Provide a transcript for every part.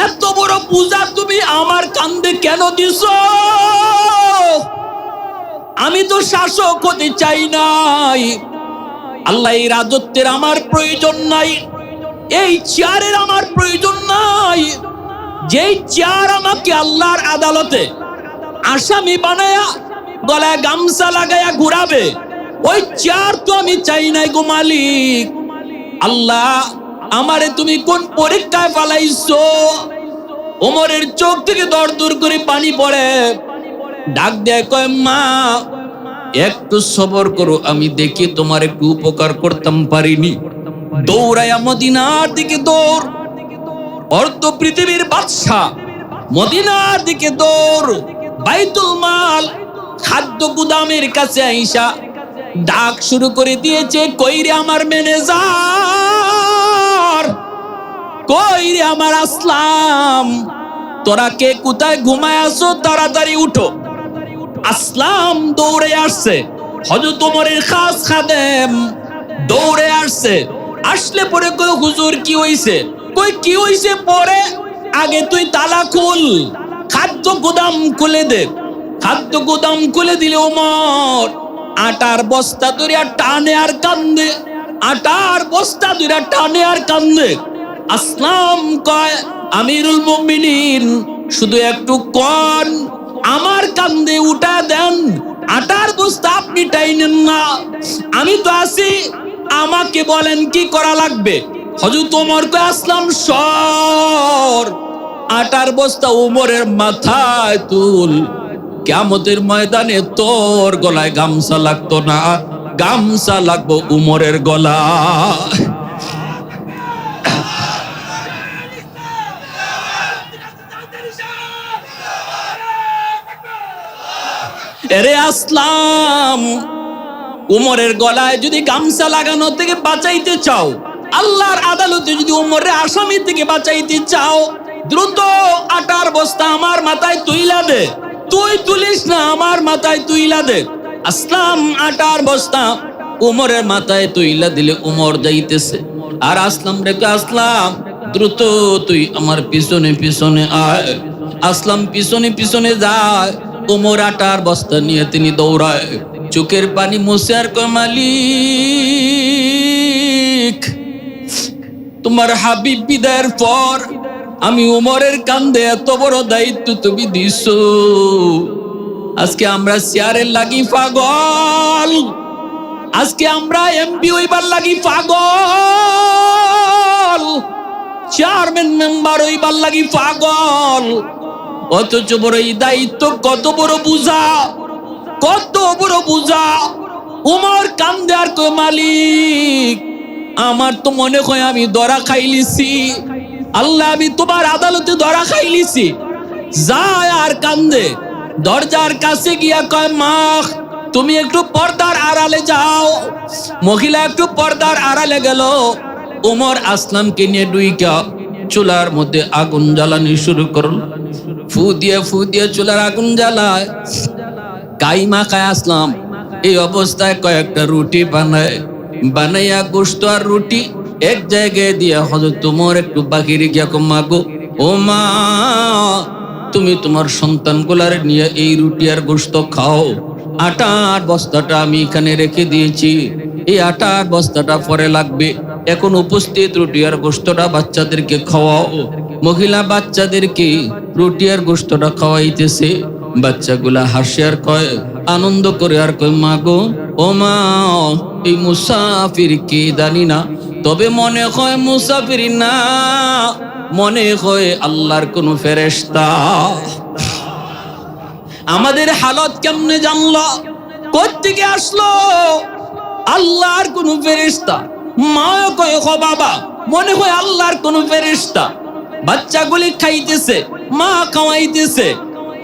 এত বড় পূজা তুমি আমার কান্দে কেন দিছ? আমি তো শাসক হতে চাই নাই। আল্লাহ, এই রাজত্বের আমার প্রয়োজন নাই, এই চেয়ারের আমার প্রয়োজন নাই। যেই চেয়ার আমাকে আল্লাহর আদালতে আসামি বানায়া গলায় গামছা লাগায়া ঘুরাবে, ওই চেয়ার তো আমি চাই নাই গো মালিক। আল্লাহ, আমারে তুমি কোন পরীক্ষায় ফালাইছো? ওমরের চোখ থেকে দর দূর করে পানি পড়ে। ডাক দেয়, কয় মা, একটু সবর করো, আমি দেখি তোমার একটু উপকার করতাম পারিনি। দৌড়ায়া মদিনার দিকে দৌড়, অর্ধ পৃথিবীর বাদশা মদিনার দিকে দৌড়। বাইতুল মাল খাদ্য গুদামের কাছে আইসা ডাক শুরু করে দিয়েছে, কইরে আমার ম্যানেজার, কইরে আমার আসলাম, তোরা কে কোথায় ঘুমায় আছো, তাড়াতাড়ি উঠো। আসলাম দৌড়ে আসছে, হযরত ওমরের খাস খাদেম দৌড়ে আসছে। আসলে পরে কই, হুজুর কি হইছে? কই কি হইছে? পরে আগে তুই তালা খুল, খাদ্য গোদাম খুলে দে। খাদ্য গোদাম খুলে দিলে ওমর আটার বস্তা ধরিয়া টানে আর কান্দে, আটার বস্তা ধরিয়া টানে আর কান্দে। আসলাম কয়, আমিরুল মুমিনিন, শুধু একটু কোন আমার কান্দে উঠা দেন, আটার বস্তা আপনি টাইনেন না, আমি তো আছি, আমাকে বলেন কি করা লাগবে। হযরত ওমর কয়, আসলাম সর, আটার বস্তা ওমরের মাথায় তুল, কিয়ামতের ময়দানে তোর গলায় গামছা লাগতো না, গামছা লাগবো ওমরের গলায়। এরে আসলাম, উমরের গলায় যদি গামছা লাগানো থেকে বাঁচাইতে চাও, আল্লাহর আদালতে যদি উমরের আসামি থেকে বাঁচাইতে চাও, দ্রুত আটার বস্তা আমার মাথায় তুইলা দে। তুই তুলিস না, আমার মাথায় তুইলা দে। আসলাম আটার বস্তা উমরের মাথায় তুইলা দিলে উমর যাইতেছে, আর আসলাম রেখে, আসলাম দ্রুত তুই আমার পিছনে পিছনে আয়। আসলাম পিছনে পিছনে যায়, ওমর আটার বস্তা নিয়ে তিনি দৌড়ায়, চোখের পানি মুছে আর কয়, মালিক, তোমার হাবিব বিদায়ের পর আমি ওমরের কান্দে এত বড় দায়িত্ব তুমি দিছো। আজকে আমরা চেয়ারের লাগি পাগল, আজকে আমরা এমপি হইবার লাগি পাগল, চেয়ারম্যান মেম্বার হইবার লাগি পাগল। অথচ বড় এই দায়িত্ব কত বড় বুঝা, কত বড় বুঝা। উমর কান্দে আর কয়, মালিক, আমার তো মনে হয় আমি ধরা খাইলিছি, আল্লাহ, আমি তোমার আদালতে ধরা খাইলিছি। যায় আর কান্দে, দরজার কাছে গিয়া কয়, মা, তুমি একটু পর্দার আড়ালে যাও। মহিলা একটু পর্দার আড়ালে গেল। উমর আসলামকে নিয়ে ডুইকা চুলার মধ্যে আগুন জ্বালানি শুরু করল। ফু দিয়ে চুলার আগুন জ্বালায়, কাইমা খায় আসলাম। এই অবস্থায় কয়েকটা রুটি বানাইয়া গোশত আর রুটি এক জায়গায় দিয়া হযরত ওমর একটু বাকি রেখে, মাগো, ও মা, তুমি তোমার সন্তানগুলার নিয়ে এই রুটি আর গোশত খাও। আটার বস্তাটা আমি এখানে রেখে দিয়েছি, এই আটার বস্তাটা পরে লাগবে, এখন উপস্থিত রুটি আর গোশতটা বাচ্চাদেরকে খাওয়াও। মহিলা বাচ্চাদেরকে রুটি আর গোশতটা খাওয়াইতেছে। বাচ্চাগুলা হাসে আর কয়, আনন্দ করে আর কয়, মা গো, ও মা, এই মুসাফির কে জানি না, তবে মনে হয় মুসাফির না, মনে হয় আল্লাহর কোন ফেরেশতা। আমাদের হালত কেমনে জানলো? কোত্থেকে আসলো? আল্লাহর কোন ফেরেশতা। মা কয়, ও বাবা, মনে হয় আল্লাহর কোন ফেরেশতা। বাচ্চাগুলি খাইতেছে, মা খাওয়াইতেছে।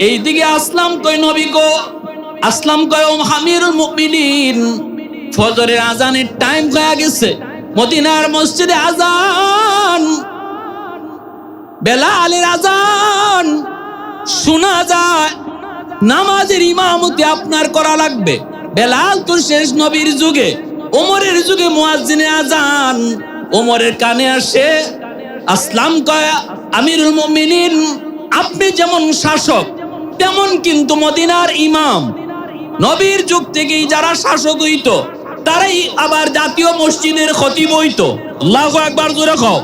এইদিকে আসলাম কয়, নবী গো। আসলাম কয়, ও আমিরুল মুমিনিন, ফজরের আজানের টাইম হয়ে গেছে, মদিনার মসজিদে আজান, বেলালের আজান শোনা যায়, নামাজের ইমামতি আপনার করা লাগবে। বেলাল তো শেষ নবীর যুগে, ওমরের যুগে মুয়াজ্জিনের আজান ওমরের কানে আসে। আসলাম কয়, আমিরুল মুমিনিন, আপনি যেমন শাসক তেমন কিন্তু মদিনার ইমাম। নবীর যুগ থেকেই যারা শাসক হইতো তারাই আবার জাতীয় মসজিদের খতিব হইতো। আল্লাহু আকবার জোরে কও।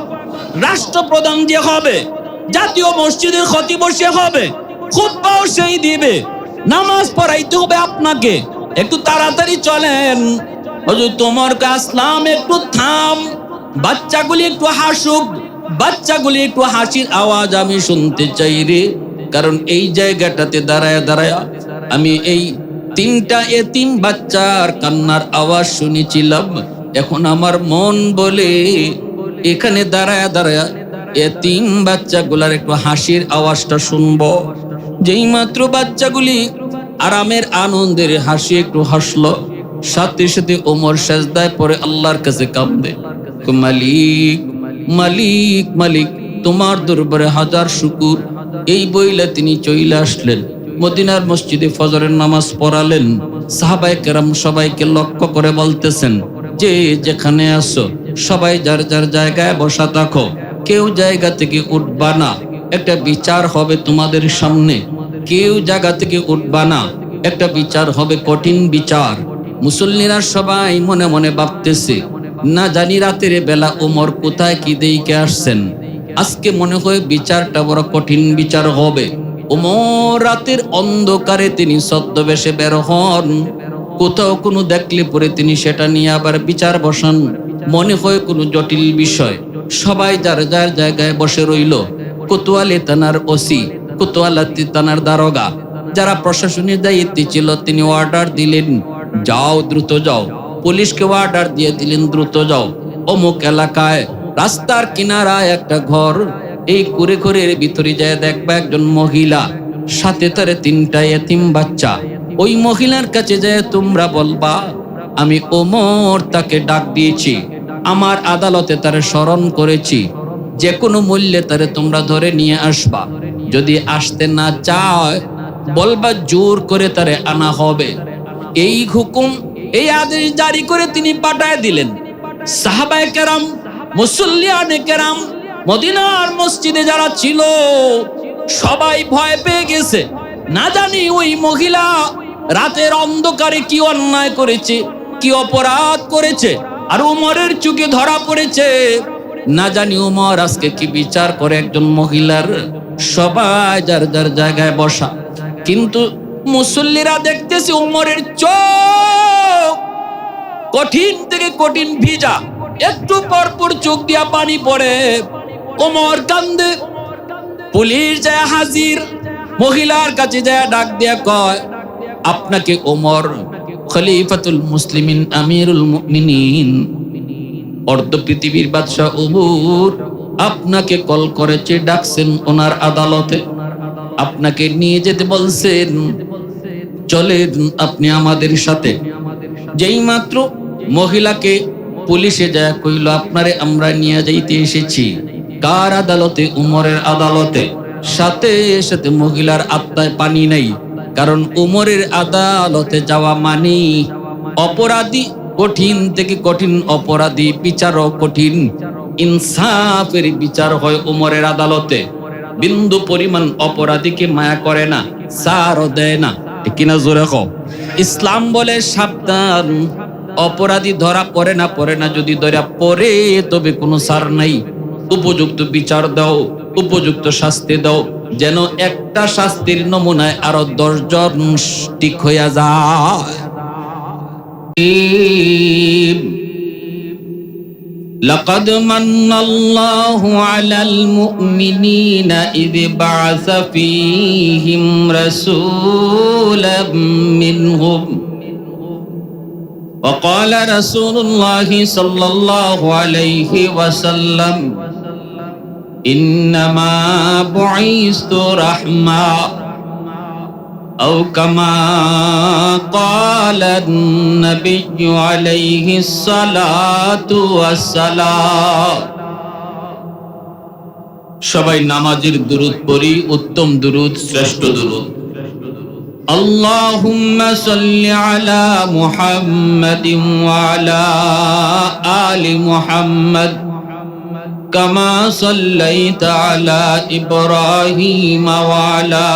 রাষ্ট্রপ্রধান যে হবে জাতীয় মসজিদের খতিব সে হবে, খুতবাও সেই দিবে, নামাজ পড়াইতে হবে আপনাকে। একটু তাড়াতাড়ি চলেন। হুজুর তোমার আসলাম, একটু থাম, বাচ্চাগুলি একটু হাসুক, বাচ্চাগুলি একটু হাসির আওয়াজ আমি শুনতে চাই রে। কারণ এই জায়গাটাতে দাঁড়ায় দাঁড়ায় আমি এই 3টা এতিম বাচ্চার কান্নার আওয়াজ শুনেছিলাম। এখন আমার মন বলে এখানে দাঁড়ায় দাঁড়ায় এতিম বাচ্চাগুলার একটু হাসির আওয়াজটা শুনবো। যেই মাত্র বাচ্চাগুলি আরামের আনন্দের হাসি একটু হাসলো, সাথে সাথে ওমর সেজদায় পড়ে আল্লাহর কাছে কাঁদে, মালিক মালিক মালিক, তোমার দরবারে হাজার শুকুর। এই বইলা তিনি চলে আসলেন, মদিনার মসজিদে ফজরের নামাজ পড়ালেন। সাহাবায়ে কেরাম সবাইকে লক্ষ্য করে বলতেছেন, যে যেখানে আসো সবাই যার যার জায়গায় বসা থাকো, কেউ জায়গা থেকে উঠবা না, একটা বিচার হবে তোমাদের সামনে। কেউ জায়গা থেকে উঠবা না, একটা বিচার হবে, কঠিন বিচার। মুসল্লিরা সবাই মনে মনে ভাবতেছে, না জানি রাতের বেলা ওমর কোথায় কি দেইকে আসছেন, আজকে মনে হয় বিচারটা বড় কঠিন বিচার হবে। ওমর রাতের অন্ধকারে তিনি ছদ্মবেশে বের হন, কোথাও কোনো দেখলে পরে তিনি সেটা নিয়ে আবার বিচার বসান। মনে হয় কোনো জটিল বিষয়। সবাই যার যার জায়গায় বসে রইল। কোতোয়ালি থানার ওসি, কোতোয়ালি থানার দারোগা, যারা প্রশাসনের দায়িত্বে ছিল, তিনি অর্ডার দিলেন, যাও দ্রুত যাও। পুলিশকে অর্ডার দিয়ে দিলেন, দ্রুত যাও। অমুক এলাকায় রাস্তার কিনারায় একটা ঘর, এই কুড়ে ঘরের ভিতরে যায় দেখবা একজন মহিলা, সাথে তার 3টা এতিম বাচ্চা। ওই মহিলার কাছে যায় তোমরা বলবা, আমি ওমর তাকে ডাক দিয়েছি, আমার আদালতে তারে স্মরণ করেছি, যে কোনো মূল্যে তারে তোমরা ধরে নিয়ে আসবা। যদি আসতে না চায় বলবা জোর করে তারে আনা হবে। এই হুকুম, এই আদেশ জারি করে তিনি পাঠায় দিলেন। সাহাবায়ে কেরাম, মুসল্লিয়ানে কেরাম, মদিনার মসজিদে যারা ছিল সবাই ভয় পেয়ে গেছে। না জানি ওই মহিলা রাতের অন্ধকারে কি অন্যায় করেছে, কি অপরাধ করেছে, আর উমরের চোখে ধরা পড়েছে। না জানি উমর আজকে কি বিচার করে একজন মহিলার। সবাই যার যার জায়গায় বসা, কিন্তু মুসল্লিরা দেখতেছে উমরের চোখ কঠিন থেকে কঠিন ভিজা, একটু পর পর চোখ দিয়া পানি পড়ে। ওমর কান্দে। পুলিশ যায় হাজির, মহিলার কাছে যায় ডাক দিয়া কয়, আপনাকে ওমর খলিফাতুল মুসলিমিন আমিরুল মুমিনিন অর্ধ পৃথিবীর বাদশা ওমর আপনাকে কল করেছে, ডাকছেন ওনার আদালতে, আপনাকে নিয়ে যেতে বলছেন, চলেন আপনি আমাদের সাথে। যেই মাত্র মহিলাকে পুলিশে যায় কইল, আপনারে আমরা নিয়ে যাইতে এসেছি। কার আদালতে? উমরের আদালতে। সাথে সাথে মহিলার আত্মায় পানি নাই, কারণ উমরের আদালতে যাওয়া মানে অপরাধী, কঠিন থেকে কঠিন অপরাধী বিচারও কঠিন। ইনসাফের বিচার হয় উমরের আদালতে। বিন্দু পরিমাণ অপরাধীকে মায়া করে না, ছাড়ও দেয় না, ঠিক কিনা জোরে কও। ইসলাম বলে সাবধান, অপরাধী ধরা পড়ে না, যদি ধরা পড়ে তবে কোনো ছাড় নাই। উপযুক্ত বিচার দাও, উপযুক্ত শাস্তি দাও, যেন একটা শাস্তির নমুনায় আরো 10 জন ঠিক হইয়া যায়। لقد من الله على المؤمنين إذ بعث فيهم رسولا منهم وقال رسول الله صلى الله عليه وسلم إنما بعثت رحمة أو كما قال النبي عليه الصلاة والسلام। সবাই নামাজের দুরূদ পড়ি, উত্তম দুরূদ, শ্রেষ্ঠ দুরূদ। আল্লাহুম্মা সাল্লি আলা মুহাম্মাদিন ওয়া আলা আলি মুহাম্মাদ كما صليت على إبراهيم وعلى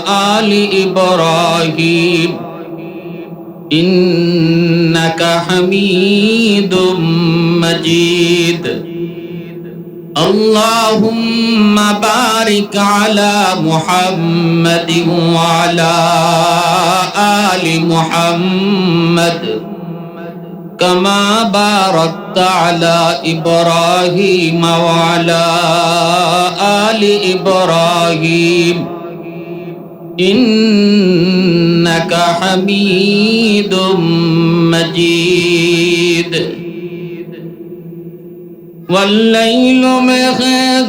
آل إبراهيم إنك حميد مجيد اللهم بارك على محمد وعلى آل محمد كما باركت على إبراهيم وعلى آل إبراهيم إنك حميد مجيد والليل में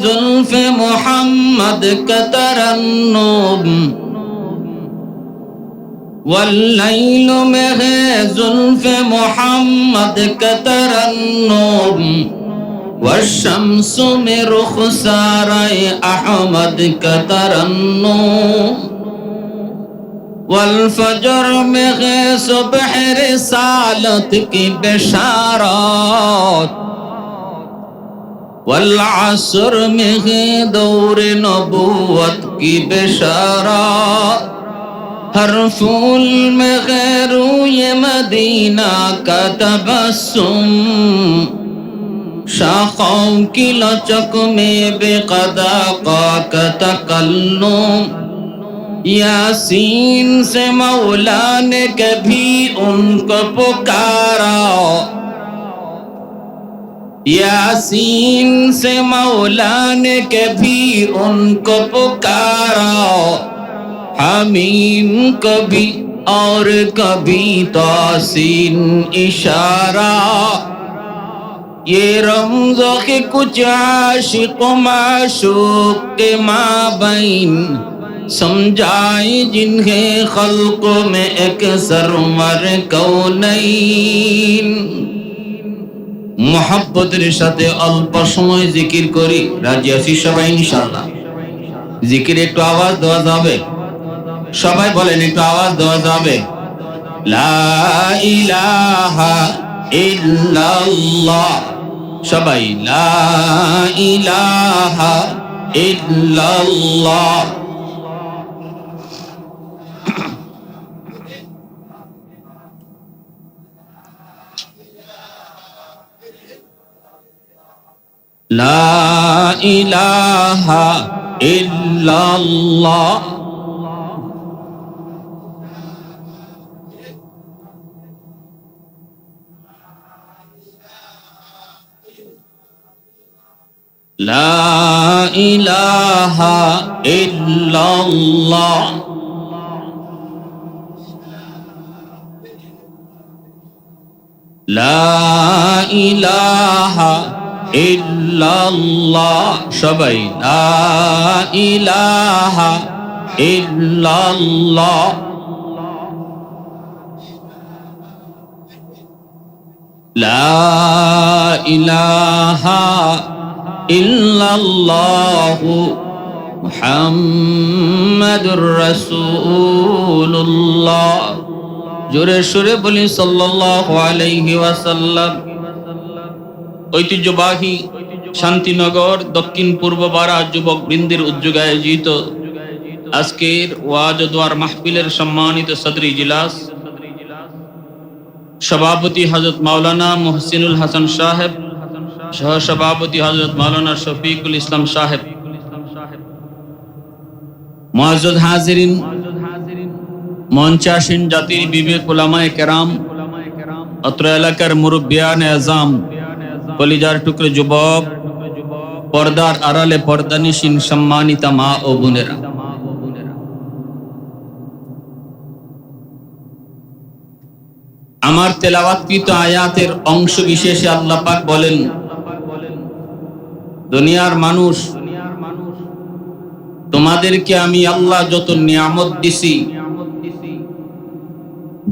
जुल्फ محمد का तरन्नुम والليل में जुल्फ محمد का तरन्नुम والشمس में रुखसारे अहमद का तरन्नुम والفجر में सुबह रिसालत की बशारत والعصر में दौर नबूवत की बशारत हर फूल में रूय मदीना का तबस्सुम शाखों की लचक में बेक़दा का तकल्लुम यासीन से मौला ने कभी उनको पुकारा यासीन से मौला ने कभी उनको पुकारा हमीम कभी और कभी तासीन इशारा ये रमज़ों के कुछ आशिक माशूक के माबैन समझाए जिन्हें खल्क में एक सरवर कौनैन मोहब्बतेर साथे अल्प समय जिकिर करी राजी आছি সবাই ইনশাআল্লাহ জিকিরে একটু আওয়াজ দেওয়া যাবে সবাই বলেন একটু আওয়াজ দেওয়া যাবে লা ইলাহা ইল্লাল্লাহ সবাই লা ইলাহা ইল্লাল্লাহ لا إله إلا الله لا إله إلا الله لا إله ইল্লাল্লাহ সবাই লা ইলাহা ইল্লাল্লাহ লা ইলাহা ইল্লাল্লাহ মুহাম্মাদুর রাসূলুল্লাহ জোরে সুরে বলি সাল্লাল্লাহু আলাইহি ওয়াসাল্লাম ঐতিহ্যবাহী শান্তিনগর দক্ষিণ পূর্ব বারা যুবক বৃন্দের উদ্যোগে আয়োজিত আজকের ওয়াজ ও দোয়ার মাহফিলের সম্মানিত সদর ইজলাস সভাপতি হযরত মাওলানা মুহসিনুল হাসান সাহেব সহ সভাপতি হযরত মাওলানা শফিকুল ইসলাম সাহেব মুআজ্জাজ হাজিরিন মঞ্চে আসীন জাতির বিবেক উলামায়ে কেরাম অত্র এলাকার মুরব্বিয়ান আযম কলিজার টুকরো যুবক পর্দার আড়ালে পর্দানিশীন সম্মানিতা মা ও বোনেরা আমার তেলাওয়াতকৃত আয়াতের অংশ বিশেষে আল্লাহ পাক বলেন দুনিয়ার মানুষ তোমাদেরকে আমি আল্লাহ যত নিয়ামত দিছি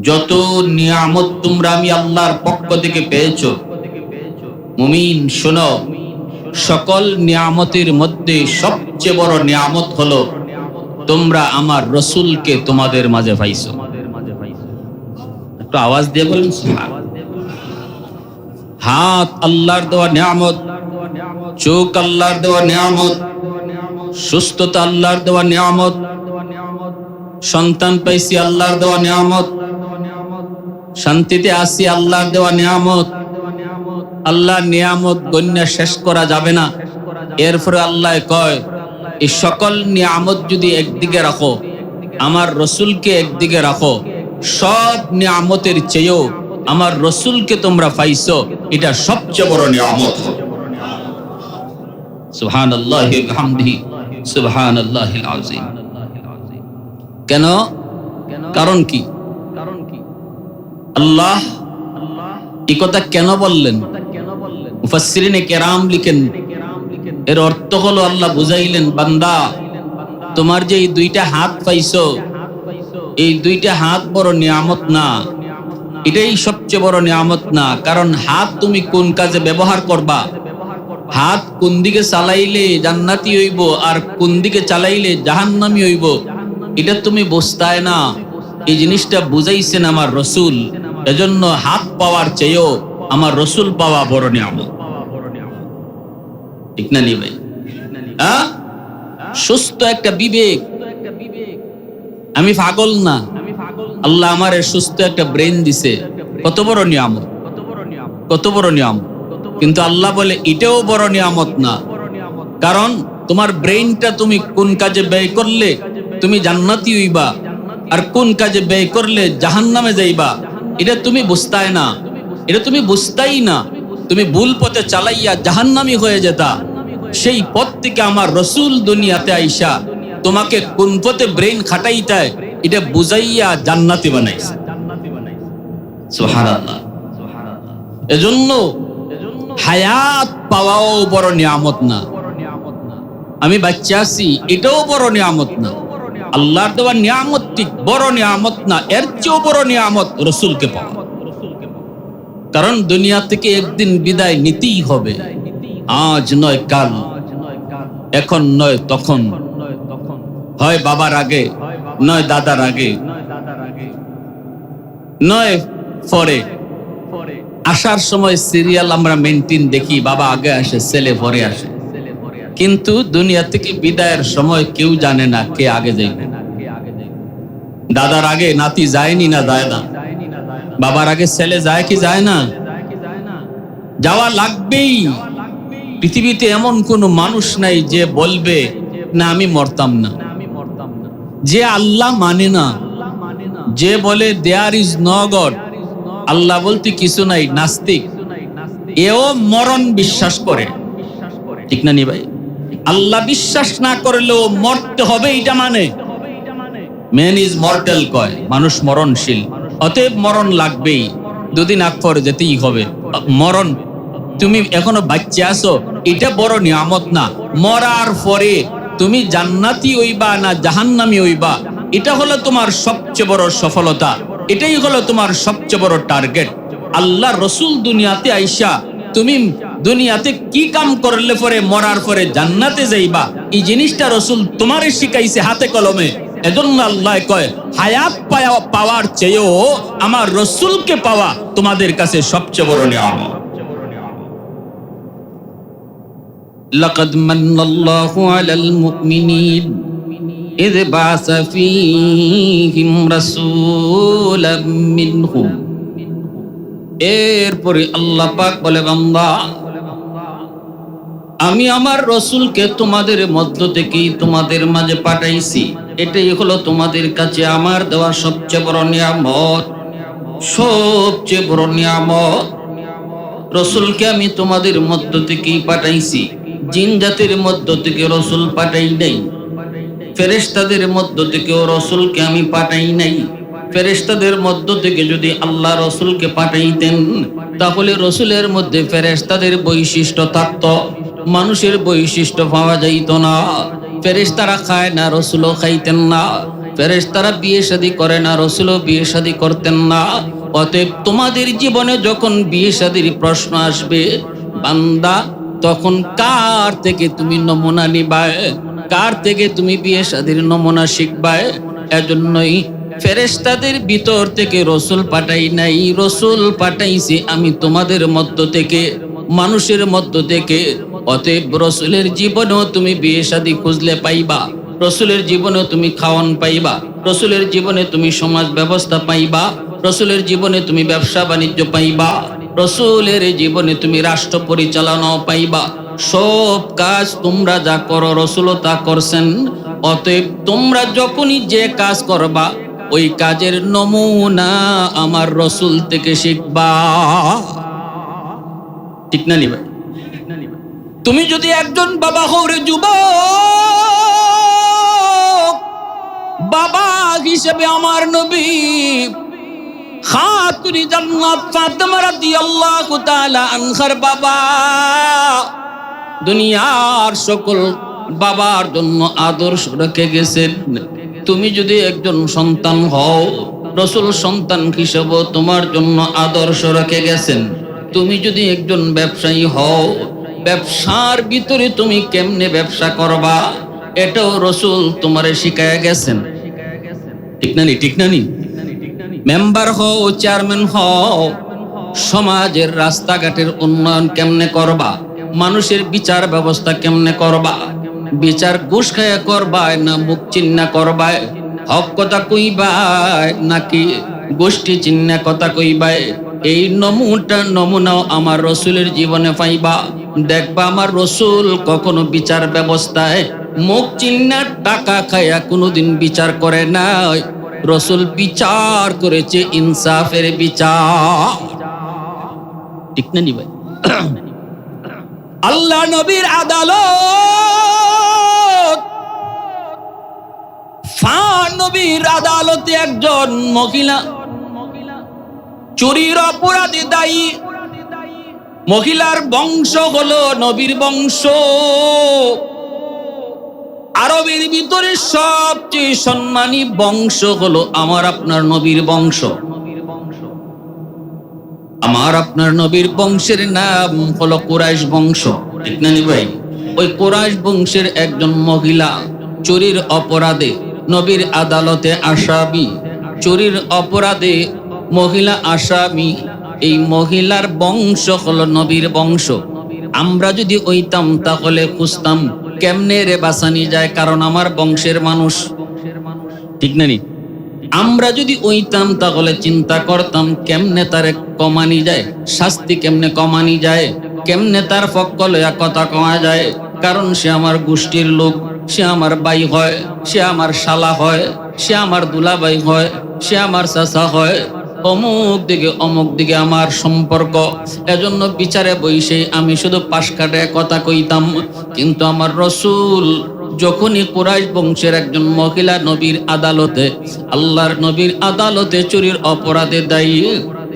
যত নিয়ামত তোমরা আমি আল্লাহর পক্ষ থেকে পেয়েছো মুমিন শোনো সকল নিয়ামতের মধ্যে সবচেয়ে বড় নিয়ামত হলো তোমরা আমার রাসূলকে তোমাদের মাঝে পাইছো একটু আওয়াজ দিয়ে বলেন সুবহান হাত আল্লাহর দেওয়া নিয়ামত চোখ আল্লাহর দেওয়া নিয়ামত, সুস্থতা আল্লাহর দেওয়া নিয়ামত, সন্তান পাইছি আল্লাহর দেওয়া নিয়ামত, শান্তিতে আছি আল্লাহর দেওয়া নিয়ামত। আল্লাহর নিয়ামত গণ্য শেষ করা যাবে না। এরপরে আল্লাহ কয়, এই সকল নিয়ামত যদি একদিকে রাখো, আমার রসুলকে একদিকে রাখো, সব নিয়ামতের চেয়েও আমার রসুলকে তোমরা পাইছো, এটা সবচেয়ে বড় নিয়ামত। সুবহানাল্লাহি ওয়া বিহামদিহি সুবহানাল্লাহিল আযীম। কেন? কারণ কি? আল্লাহ এই কথা কেন বললেন? মুফাসসিরিনে কেরাম লিখেন, এর অর্থ হলো আল্লাহ বুঝাইলেন, বান্দা তোমার যে এই দুইটা হাত পাইছো, এই দুইটা হাত বড় নিয়ামত না? এটাই সবচেয়ে বড় নিয়ামত না? কারণ হাত তুমি কোন কাজে ব্যবহার করবা, হাত কোন দিকে চালাইলে জান্নাতি হইব আর কোন দিকে চালাইলে জাহান্নামী হইব, এটা তুমি বুঝতায় না। এই জিনিসটা বুঝাইছেন আমার রসুল। এজন্য হাত পাওয়ার চেয়েও আমার রসুল পাওয়া বড় নিয়ামত। ঠিক না নি ভাই? সুস্থ একটা বিবেক, আমি পাগল না, আল্লাহ আমার সুস্থ একটা ব্রেন দিছে, কত বড় নিয়ামত, কত বড় নিয়ামত। কিন্তু আল্লাহ বলে এটাও বড় নিয়ামত না, কারণ তোমার ব্রেইনটা তুমি কোন কাজে ব্যয় করলে তুমি জান্নাতি হইবা, আর কোন কাজে ব্যয় করলে জাহান্নামে যাইবা, এটা তুমি বুঝতাই না, এটা তুমি বুঝতাই না। তুমি ভুল পথে চালাইয়া জাহান্নামী হয়ে যেতা। সেই পথ থেকে আমার রসুল দুনিয়াতে আইসা তোমাকে কোন পথে ব্রেইন খাটাইতায় এটা বুঝাইয়া জান্নাতি বানাইছে। সুবহানাল্লাহ। এজন্য হায়াত পাওয়াও বড় নিয়ামত না। আমি বাচ্চা আছি, এটাও বড় নিয়ামত না। আল্লাহর দেওয়া নিয়ামত ঠিক বড় নিয়ামত না, এর চেয়েও বড় নিয়ামত রসুলকে পাওয়া। কারণ দুনিয়া থেকে একদিন বিদায় নিতেই হবে, আজ নয় কাল, এখন নয় তখন, হয় বাবার আগে নয় দাদার আগে নয় পরে। আসার সময় সিরিয়াল আমরা মেনটেন দেখি, বাবা আগে আসে, ছেলে পরে আসে, কিন্তু দুনিয়া থেকে বিদায়ের সময় কেউ জানে না কে আগে যাইবে। দাদার আগে নাতি যায়নি না যায় না, বাবার আগে ছেলে যায় কি যায় না? যাওয়া লাগবেই। পৃথিবীতে এমন কোন মানুষ নাই যে বলবে না আমি মরতাম না। যে আল্লাহ মানে না, যে বলে দেয়ার ইজ নো গড, আল্লাহ বলতে কিছু নাই, নাস্তিক, এও মরণ বিশ্বাস করে। ঠিক না নি ভাই? আল্লাহ বিশ্বাস না করলেও মরতে হবে, এটা মানে ম্যান ইজ মর্টাল কয়, মানুষ মরণশীল, অতএব মরণ লাগবেই, দুদিন আগ পরে যেতেই হবে। মরণ, তুমি এখনো বাচ্চা আছো, এটা বড় নিয়ামত না। মরার পরে তুমি জান্নাতি হইবা না জাহান্নামী হইবা, এটা হলো তোমার সবচেয়ে বড় সফলতা, এটাই হলো তোমার সবচেয়ে বড় টার্গেট। আল্লাহ রসুল দুনিয়াতে আইসা তুমি দুনিয়াতে কি কাম করলে পরে মরার পরে জান্নাতে যাইবা, এই জিনিসটা রসুল তোমারে শিখাইছে হাতে কলমে। এজন্য আল্লাহ কয়, হায়াত পাওয়ার চেয়েও আমার রসুলকে পাওয়া তোমাদের কাছে সবচেয়ে বড় নিয়ামত। লাকাদ মান্নাল্লাহু আলাল মুমিনিন ইয বা'সা ফীহিম রাসূলাম মিনহুম। এরপরে আল্লাহ পাক বলে, বান্দা আমি আমার রসুলকে তোমাদের মধ্য থেকেই তোমাদের মাঝে পাঠাইছি, এটাই হলো তোমাদের কাছে আমার দেওয়া সবচেয়ে বড় নিয়ামত, সবচেয়ে বড় নিয়ামত। রসুলকে আমি তোমাদের মধ্য থেকেই পাঠাইছি। জিন জাতির মধ্য থেকে রসুল পাঠাই নাই, ফেরেশতাদের মধ্য থেকেও রসুলকে আমি পাঠাই নাই। ফেরেশতাদের মধ্য থেকে যদি আল্লাহ রসুলকে পাঠাইতেন, তাহলে রসুলের মধ্যে ফেরেশতাদের বৈশিষ্ট্য থাকতো, মানুষের বৈশিষ্ট্য পাওয়া যাইত না। ফেরেশতারা খায় না, রসুলও খাইতেন না। ফেরেশতারা বিয়ে শাদী করে না, রসুলও বিয়ে শাদী করতেন না। অতএব তোমাদের জীবনে যখন বিয়ে শাদীর প্রশ্ন আসবে বান্দা, তখন কার থেকে তুমি নমুনা নিবায়, কার থেকে তুমি বিয়ে শাদীর নমুনা শিখবায়? এজন্যই ফেরেশতাদের ভিতর থেকে রসুল পাঠাই নাই, রসুল পাঠাইছি আমি তোমাদের মধ্য থেকে, মানুষের মধ্য থেকে। অতএব রসুলের জীবনেও তুমি বিয়ে শাদী খুঁজলে পাইবা, রসুলের জীবনে তুমি খাওয়ান পাইবা, রসুলের জীবনে তুমি সমাজ ব্যবস্থা পাইবা, রসুলের জীবনে তুমি ব্যবসা বাণিজ্য পাইবা, রসুলের জীবনে তুমি রাষ্ট্র পরিচালনাও পাইবা। সব কাজ তোমরা যা করো রসুলও তা করছেন। অতএব তোমরা যখনই যে কাজ করবা ওই কাজের নমুনা আমার রসুল থেকে শিখবা। ঠিক না নি ভাই? তুমি যদি একজন বাবা হও রে যুবক, বাবা হিসেবে আমার নবী খাতুনে জান্নাত ফাতেমা রাদিয়াল্লাহু তাআলা আনহার বাবা দুনিয়ার সকল বাবার জন্য আদর্শ রেখে গেছেন। তুমি যদি একজন সন্তান হও, রসুল সন্তান হিসেবে তোমার জন্য আদর্শ রেখে গেছেন। তুমি যদি একজন ব্যবসায়ী হও, ব্যবসার ভিতরে তুমি কেমনে ব্যবসা করবা এটাও রসুল তোমারে শিখায় গেছেন। ঠিক না নি? ঠিক না নি? মেম্বার হও, চেয়ারম্যান হও, সমাজের রাস্তাঘাটের উন্নয়ন কেমনে করবা, মানুষের বিচার ব্যবস্থা কেমনে করবা, বিচার ঘুষ খায়া করবায় না মুখ চিন্না করবায়, হক কথা কইবায় নাকি গোষ্ঠী চিন্না কথা কইবায়, এই নমুনাও আমার রসুলের জীবনে পাইবা। দেখবা আমার রসুল কখনো বিচার ব্যবস্থায় মুখ চিন্না টাকা খায়া কোনোদিন বিচার করে নাই। রসুল বিচার করেছে ইনসাফের বিচার। ঠিক না নি ভাই? আল্লাহ নবীর আদালত, নবীর আদালতে একজন মহিলা চুরির অপরাধে দায়ী। মহিলার বংশ হলো নবীর বংশ। আরবের ভিতরে সবচেয়ে সম্মানী বংশ হলো আমার আপনার নবীর বংশ। আমার আপনার নবীর বংশের নাম হলো কুরাইশ বংশ। ঠিক না নি ভাই? ওই কুরাইশ বংশের একজন মহিলা চুরির অপরাধে নবীর আদালতে আসামি। চুরির অপরাধে মহিলা আসামি। এই মহিলার বংশ হলো নবীর বংশ। আমরা যদি ওইতাম তাহলে খুঁজতাম কেমনে রে বাঁচানি যায়, কারণ আমার বংশের মানুষ। ঠিক না নি? আমরা যদি ওইতাম তাহলে চিন্তা করতাম কেমনে তারে কমানি যায়, শাস্তি কেমনে কমানি যায়, কেমনে তার পক্ষ লইয়া কথা কমা যায়, কারণ সে আমার গোষ্ঠীর লোক, সে আমার ভাই হয়, সে আমার শালা হয়, সে আমার দুলাভাই হয়, সে আমার চাচা হয়, অমুক দিকে আমার সম্পর্ক। এজন্য বিচারে বইসে আমি শুধু পাশ কাটায় কথা কইতাম। কিন্তু আমার রসুল যখনই কুরাইশ বংশের একজন মহিলা নবীর আদালতে, আল্লাহর নবীর আদালতে চুরির অপরাধে দায়ী,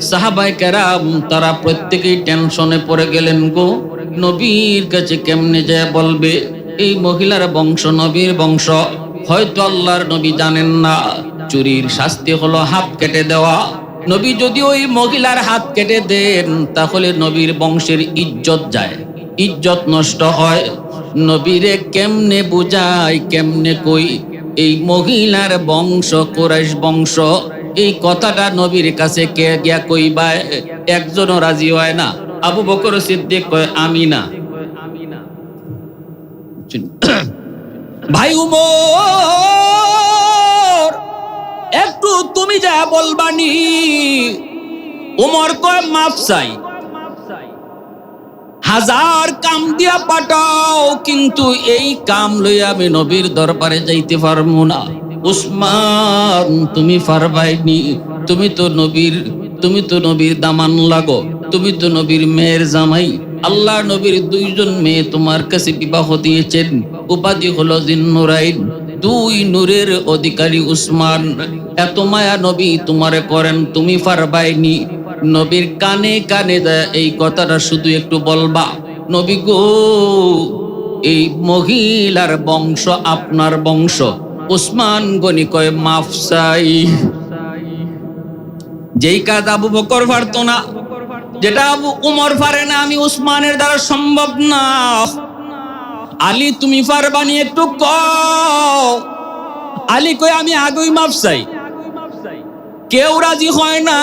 সাহাবায়ে কেরাম তারা প্রত্যেকেই টেনশনে পড়ে গেলেন গো। নবীর কাছে কেমনে যায় বলবে এই মহিলার বংশ নবীর বংশ? হয়তো আল্লাহর নবী জানেন না চুরির শাস্তি হলো হাত কেটে দেওয়া। নবী যদি ওই মহিলার হাত কেটে দেন তাহলে নবীর বংশের ইজ্জত যায়, ইজ্জত নষ্ট হয়। নবীরে কেমনে বুঝাই, কেমনে কই এই মহিলার বংশ কুরাইশ বংশ, এই কথাটা নবীর কাছে কে গিয়া কইবা? একজনও রাজি হয় না। আবু বকর সিদ্দিক কয় আমি না। ভাই উমর একটু তুমি যা বলবানি। উমর কয় মাফ চাই, হাজার কাম দিয়া পাঠাও, কিন্তু এই কাম লইয়া আমি নবীর দরবারে যাইতে পারবো না। উসমান তুমি পারবাইনি, তুমি তো নবীর দামান লাগো, তুমি তো নবীর মেয়ের জামাই। আল্লাহ নবীর দুইজন মেয়ে তোমার কাছে বিবাহ দিয়েছেন, উপাধি হলো জিন্নুরাইন, দুই নূরের অধিকারী উসমান। এত মায়া নবী তোমারে করেন, তুমি পারবাইনি। নবীর কানে কানে দেয় এই কথাটা শুধু একটু বলবা, নবী গো এই মহিলার বংশ আপনার বংশ। উসমান গনি কয় মাফ চাই। যেই কাজ আবু বকর পারতো না, যেটা আবু উমর পারে না, আমি উসমানের দ্বারা সম্ভব না। আলী তুমি পারবানি, একটু কও। আলী কয় আমি আগেই মাফ চাই। কেউ রাজি হয় না।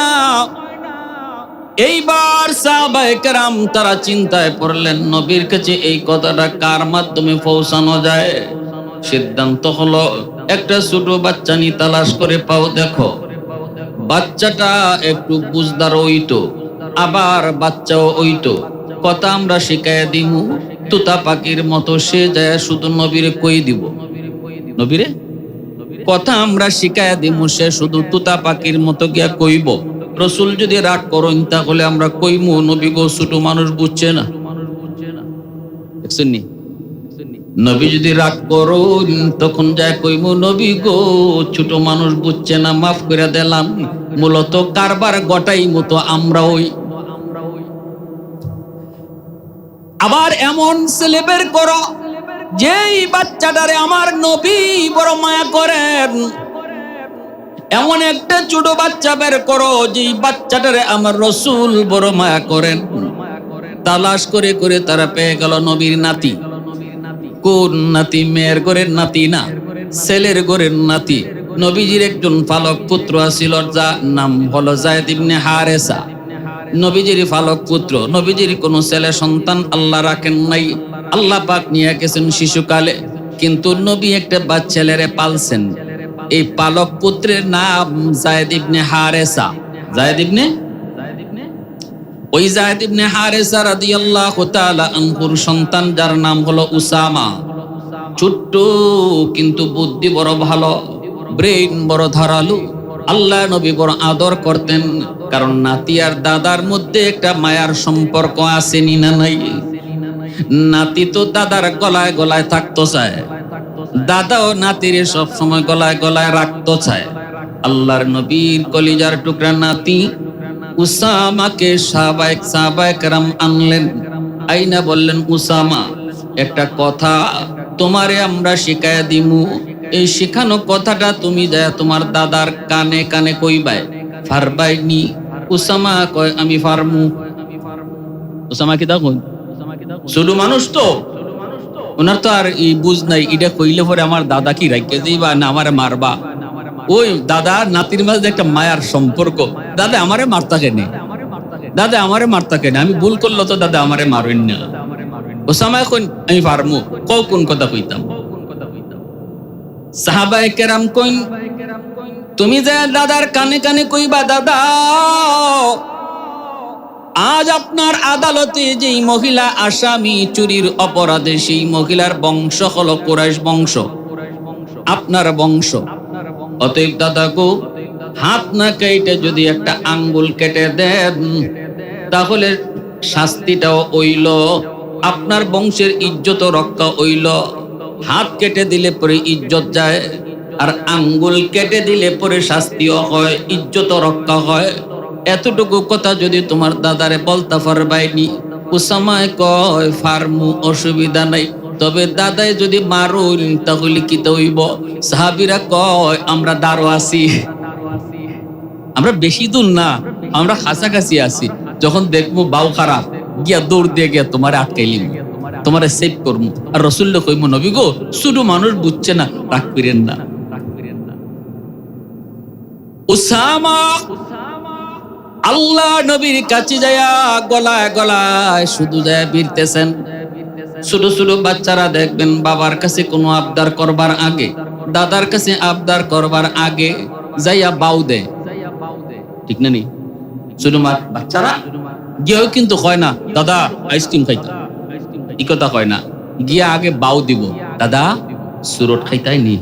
এইবার সাহাবায়ে কেরাম তারা চিন্তায় পড়লেন, নবীর কাছে এই কথাটা কার মাধ্যমে পৌঁছানো যায়। সিদ্ধান্ত হলো একটা ছোট বাচ্চা নিয়ে তালাশ করে পাও। দেখো বাচ্চাটা একটু বুঝদার হইতো, আবার বাচ্চাও হইতো, কথা আমরা শিখাইয়া দিমু তুতা পাখির মতো, সে যায় শুধু নবীরে কই দিব। নবীরে কথা আমরা শিখাইয়া দিমু, সে শুধু তুতা পাখির মতো গিয়া কইব। রসুল যদি রাগ করেন তাহলে আমরা কইমু নবী গো ছোট মানুষ বুঝছে না। দেখছেন নি? নবী যদি রাগ করুন তখন যায় কইমু নবী গো ছোট মানুষ বুঝছে না, মাফ করে দিলাম। মূলত কারবার গটাই মতো আমরা ওই। আবার এমন ছেলে বের করো যেই বাচ্চাটারে আমার নবী বড় মায়া করেন, এমন একটা ছোট বাচ্চা বের করো যেই বাচ্চাটারে আমার রসুল বড় মায়া করেন। তালাশ করে করে তারা পেয়ে গেল নবীর নাতি। কোন নাতি? মেয়ের ঘরের নাতি না, ছেলের ঘরের নাতি। নবীজির একজন পালক পুত্র ছিল, যার নাম হলো যায়েদ ইবনে হারেসা। নবীজির পালক পুত্র। নবীজির কোনো ছেলে সন্তান আল্লাহ রাখেন নাই, আল্লাহ পাক নিয়ে গেছেন শিশুকালে। কিন্তু নবী একটা বাচ্চা ছেলেরে পালছেন। এই পালক পুত্রের নাম যায়েদ ইবনে হারেসা। যায়েদ ইবনে ওই যায়েদ ইবনে হারেসা রাদিয়াল্লাহু তাআলা আনহুর সন্তান, যার নাম হলো উসামা। ছোট্ট কিন্তু বুদ্ধি বড় ভালো, ব্রেইন বড় ধারালো। আল্লাহ নবী বড় আদর করতেন, কারণ নাতি আর দাদার মধ্যে একটা মায়ার সম্পর্ক আছে নি না নাই? নাতি তো দাদার গলায় গলায় থাকতো চায়, দাদাও নাতির সব সময় গলায় গলায় রাখতো চায়। আল্লাহর নবীর কলিজার টুকরা নাতি উসামাকে সাহাবায়ে কেরাম আনলেন, আইনা বললেন উসামা একটা কথা তোমারে আমরা শিখাইয়া দিমু, এই শিখানো কথাটা তুমি যায় তোমার দাদার কানে কানে কইবাই, পারবাইনি? উসামা কয় আমি পারমু। উসামা কি দেখুন ছোট মানুষ তো, ওনার তো আর এই বুঝ নাই, এটা কইলে পরে আমার দাদা কি রাখতে যাইবা না আমারে মারবা। ওই দাদা নাতির মাঝে একটা মায়ার সম্পর্ক। দাদা আমারে মারতা কেন? দাদা আমারে মারতা কেন? আমি ভুল করলো তো দাদা আমারে মারেন না। ওসামা কইন আমি পারমু। কও কোন কথা কইতাম? সাহাবায়ে কেরাম কইন তুমি যে দাদার কানে কানে কইবা, দাদা আজ আপনার আদালতে যেই মহিলা আসামি চুরির অপরাধে, সেই মহিলার বংশ হলো কুরাইশ বংশ, আপনার বংশ। অতএব দাদা গো হাত না কেটে যদি একটা আঙ্গুল কেটে দেন তাহলে শাস্তিটাও হইল, আপনার বংশের ইজ্জত রক্ষা হইল। হাত কেটে দিলে পরে ইজ্জত যায়, আর আঙ্গুল কেটে দিলে পরে শাস্তিও হয়, ইজ্জত রক্ষা হয়। এতটুকু কথা যদি তোমার দাদারে বলতে পারবাইনি। উসামায় কয় ফার্মু, অসুবিধা নাই, তবে দাদাই যদি মারুন তাহলে কি হইব? সাহাবীরা কয় আমরা দাঁড়ো আছি, আমরা বেশি দূর না, আমরা কাছাকাছি আছি। যখন দেখবো বাউ খারাপ গিয়া দৌড় দিয়ে গিয়া তোমারে আটকাইলিম, তোমারে সেভ করবো। আর রসুল্লাহ কইমু নবী গো ছোট মানুষ বুঝছে না, রাগ করেন না। উসামা আল্লাহ নবীর কাছে যায়া গলায় গলায় শুধু যায় বিরতেছেন। ছোট ছোট বাচ্চারা দেখবেন বাবার কাছে কোনো আবদার করবার আগে, দাদার কাছে আবদার করবার আগে যাইয়া বাউ দেয়, ঠিক না? নি ছোট বাচ্চারা গিয়েও কিন্তু কয় না দাদা আইসক্রিম খাইতাম, এই কথা কয় না, গিয়া আগে বাউ দিব, দাদা সুরট খাইতাই নি,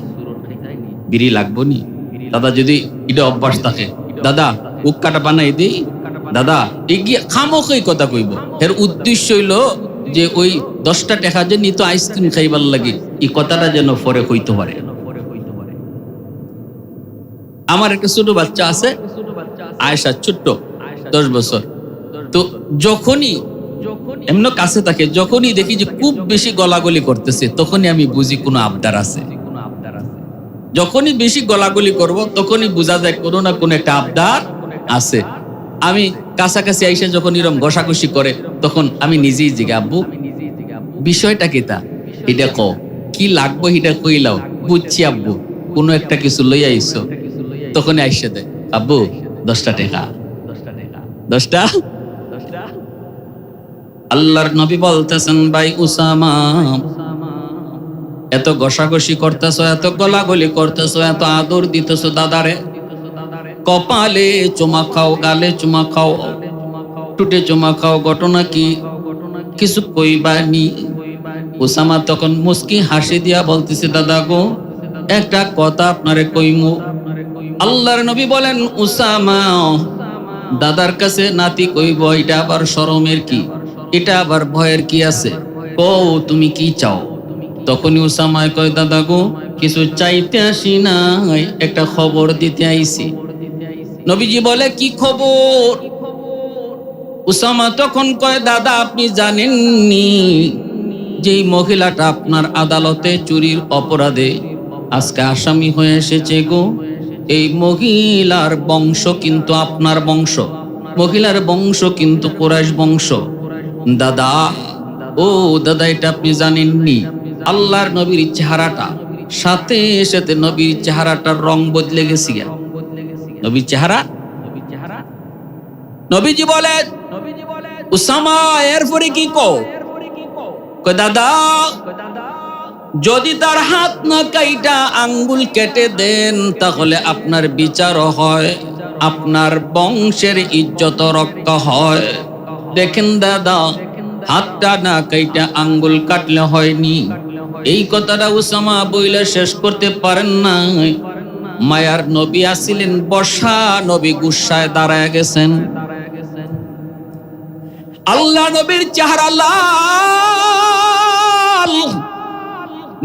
বিড়ি লাগবো নি, দাদা যদি এটা অভ্যাস থাকে, দাদা উক্কাটা বানাই দেই, দাদা এগিয়ে খামোখই কথা কইব। এর উদ্দেশ্য হইল যে ওই 10টা টাকা যে নিত আইসক্রিম খাইবার লাগে, এই কথাটা যেন পরে কইতে পারে। আমার একটা ছোট বাচ্চা আছে আয়েশা, ছোট্ট 10 বছর। তো যখনই এমন কাছে থাকে, যখনই দেখি যে খুব বেশি গলাগলি করতেছে, তখনই আমি বুঝি কোনো আবদার আছে। যখনই বেশি গলাগলি করব তখনই বোঝা যায় কোনো না কোনো একটা আবদার আছে। আমি কাছাকাছি আইসা যখন এরকম ঘষাঘষি করে তখন আমি নিজেই জিজ্ঞাসা, আব্বু বিষয়টা কি? তা এটা ক কি লাগবো, এটা কইলাও, বুঝছি আব্বু কোনো একটা কিছু লইয়া আইসো। তখন আইসা দেয়, আব্বু 10টা টাকা, 10টা আল্লাহর নবী বলতেছেন, ভাই উসামা, এত ঘষাঘষি করতেছো, এত গলাগলি করতেছো, এত আদর দিতেছো দাদারে, কপালে চুমা খাও, গালে চুমা খাও, টুটে চুমা খাও, ঘটনা কি? কিছু কইবানি? উসামা তখন মুস্কি হাসি দিয়া বলতেছে, দাদা গো, একটা কথা আপনারে কইমু। আল্লাহর নবী বলেন, উসামা, দাদার কাছে নাতি কইব, এটা আবার শরমের কি? এটা আবার ভয়ের কি আছে? কও তুমি কি চাও? তখনই উসামায় কয়, দাদা গো, কিছু চাইতে আসি নাই, একটা খবর দিতে আইছি। নবীজি বলে, কি খবর? উসামা তখন কয়, দাদা আপনি জানেননি যেই মহিলাটা আপনার আদালতে চুরির অপরাধে আজকে আসামি হয়ে এসেছে গো, এই মহিলার বংশ কিন্তু আপনার বংশ, মহিলার বংশ কিন্তু কুরাইশ বংশ। দাদা, ও দাদা, এটা আপনি জানেননি? আল্লাহর নবীর চেহারাটা, সাথে সাথে নবীর চেহারাটার রং বদলে গেছে। নবীর চেহারা, নবীজি বলেন, উসামা এরপরে কি কও? দাদা, যদি তার হাত না কাইটা আঙ্গুল কেটে দেন তাহলে আপনার বিচারও হয়, আপনার বংশের ইজ্জত রক্ষা হয়। দেখেন দাদা, হাতটা না কাইটা আঙ্গুল কাটলে হয়নি। এই কথাটা উসামা বইলে শেষ করতে পারেন না। মায়ার নবী আসিলেন বর্ষা, নবী গুসায় দাঁড়ায় গেছেন। আল্লাহ নবীর চেহারা লাল,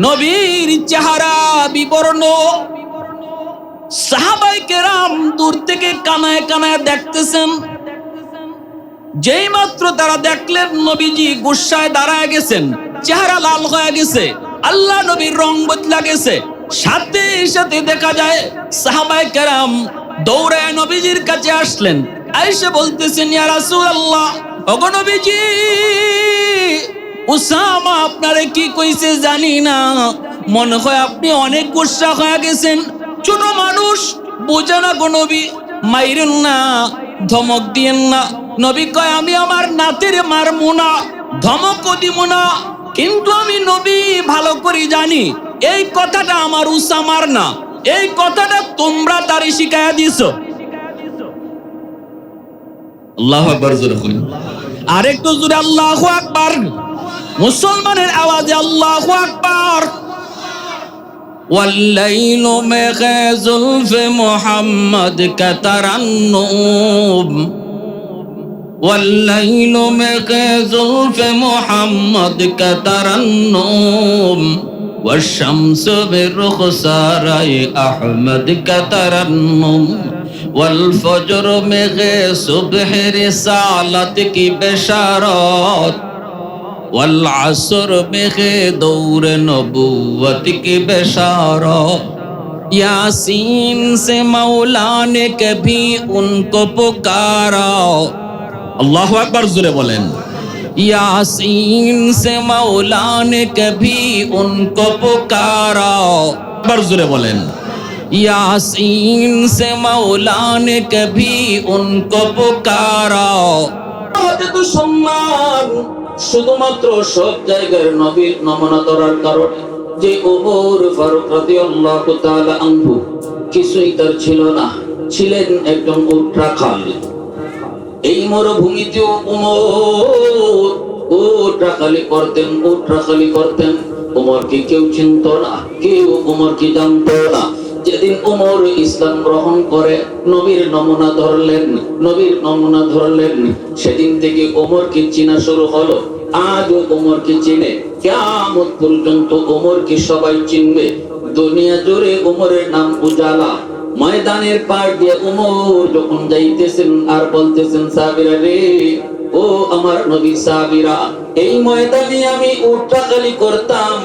নবীর চেহারা বিবর্ণ। সাহাবায়ে কেরাম দূর থেকে কানায় কানায় দেখতেছেন। যেই মাত্র তারা দেখলেন নবীজি গুসায় দাঁড়ায় গেছেন, চেহারা লাল হয়ে গেছে, আল্লাহ নবীর রং বদলা গেছে, সাথে সাথে দেখা যায় সাহাবায়ে কেরাম দৌড়ায় নবীজির কাছে আসলেন। আয়েশা বলতেছেন, ইয়া রাসূলুল্লাহ, ওগো নবীজি, উসামা আপনারে কি কইছে জানি না, মনে হয় আপনি অনেক গুসা হয়ে গেছেন। ছোট মানুষ, বোঝে না গো নবী, মাইরেন না, ধমক দিয়েন না। নবী কয়, আমি আমার নাতির মারমু না, ধমকও দিব না, কিন্তু আমি নবী ভালো করে জানি এই কথাটা আমার উসামার না, এই কথাটা তোমরা তারে শিখাইয়া দিছো। আল্লাহু আকবার, জোরে কই, আরেকটু জোরে আল্লাহু আকবার। মুসলমানের আওয়াজে আল্লাহু আকবার। والليل में जुल्फ मोहम्मद का तरन्नुम, والليل में जुल्फ मोहम्मद का तरन्नुम, والشمس برخسارय अहमद का तरन्नुम, والفجر में सुबह रिसालत की बशारत, والعصر में दौर नबूवत की बशारत, यासीन से मौला ने कभी उनको पुकारा। अल्लाहु अकबर, जोरे बोलें, यासीन से मौला ने कभी उनको पुकारा। अकबर, जोरे बोलें, यासीन से मौला ने कभी उनको पुकारा। तो सम्मान শুধুমাত্র সব জায়গার নবীর নমুনা ধরার কারণে যে ওমর ফারুক রাদিয়াল্লাহু তাআলা আনহু কিছুই তার ছিল না, ছিলেন একজন উট রাখাল। এই মরুভূমিতেও ওমর উট রাখালি করতেন, উট রাখালি করতেন। ওমরকে কেউ চিনত না, কেউ ওমরকে জানতো না। যেদিন ওমর ইসলাম গ্রহণ করে নবীর নমুনা ধরলেন, নবীর নমুনা ধরলেন, সেদিন থেকে ওমরকে চিনা শুরু হলো। আজও ওমরকে চিনে, কিয়ামত পর্যন্ত ওমরকে সবাই চিনবে। দুনিয়া জুড়ে ওমরের নাম উজালা। ময়দানের পাড় দিয়ে ওমর যখন যাইতেছেন আর বলতেছেন, সাহাবীরা রে, ও আমার নবী সাহাবীরা, এই ময়দানে আমি উট রাখালি করতাম,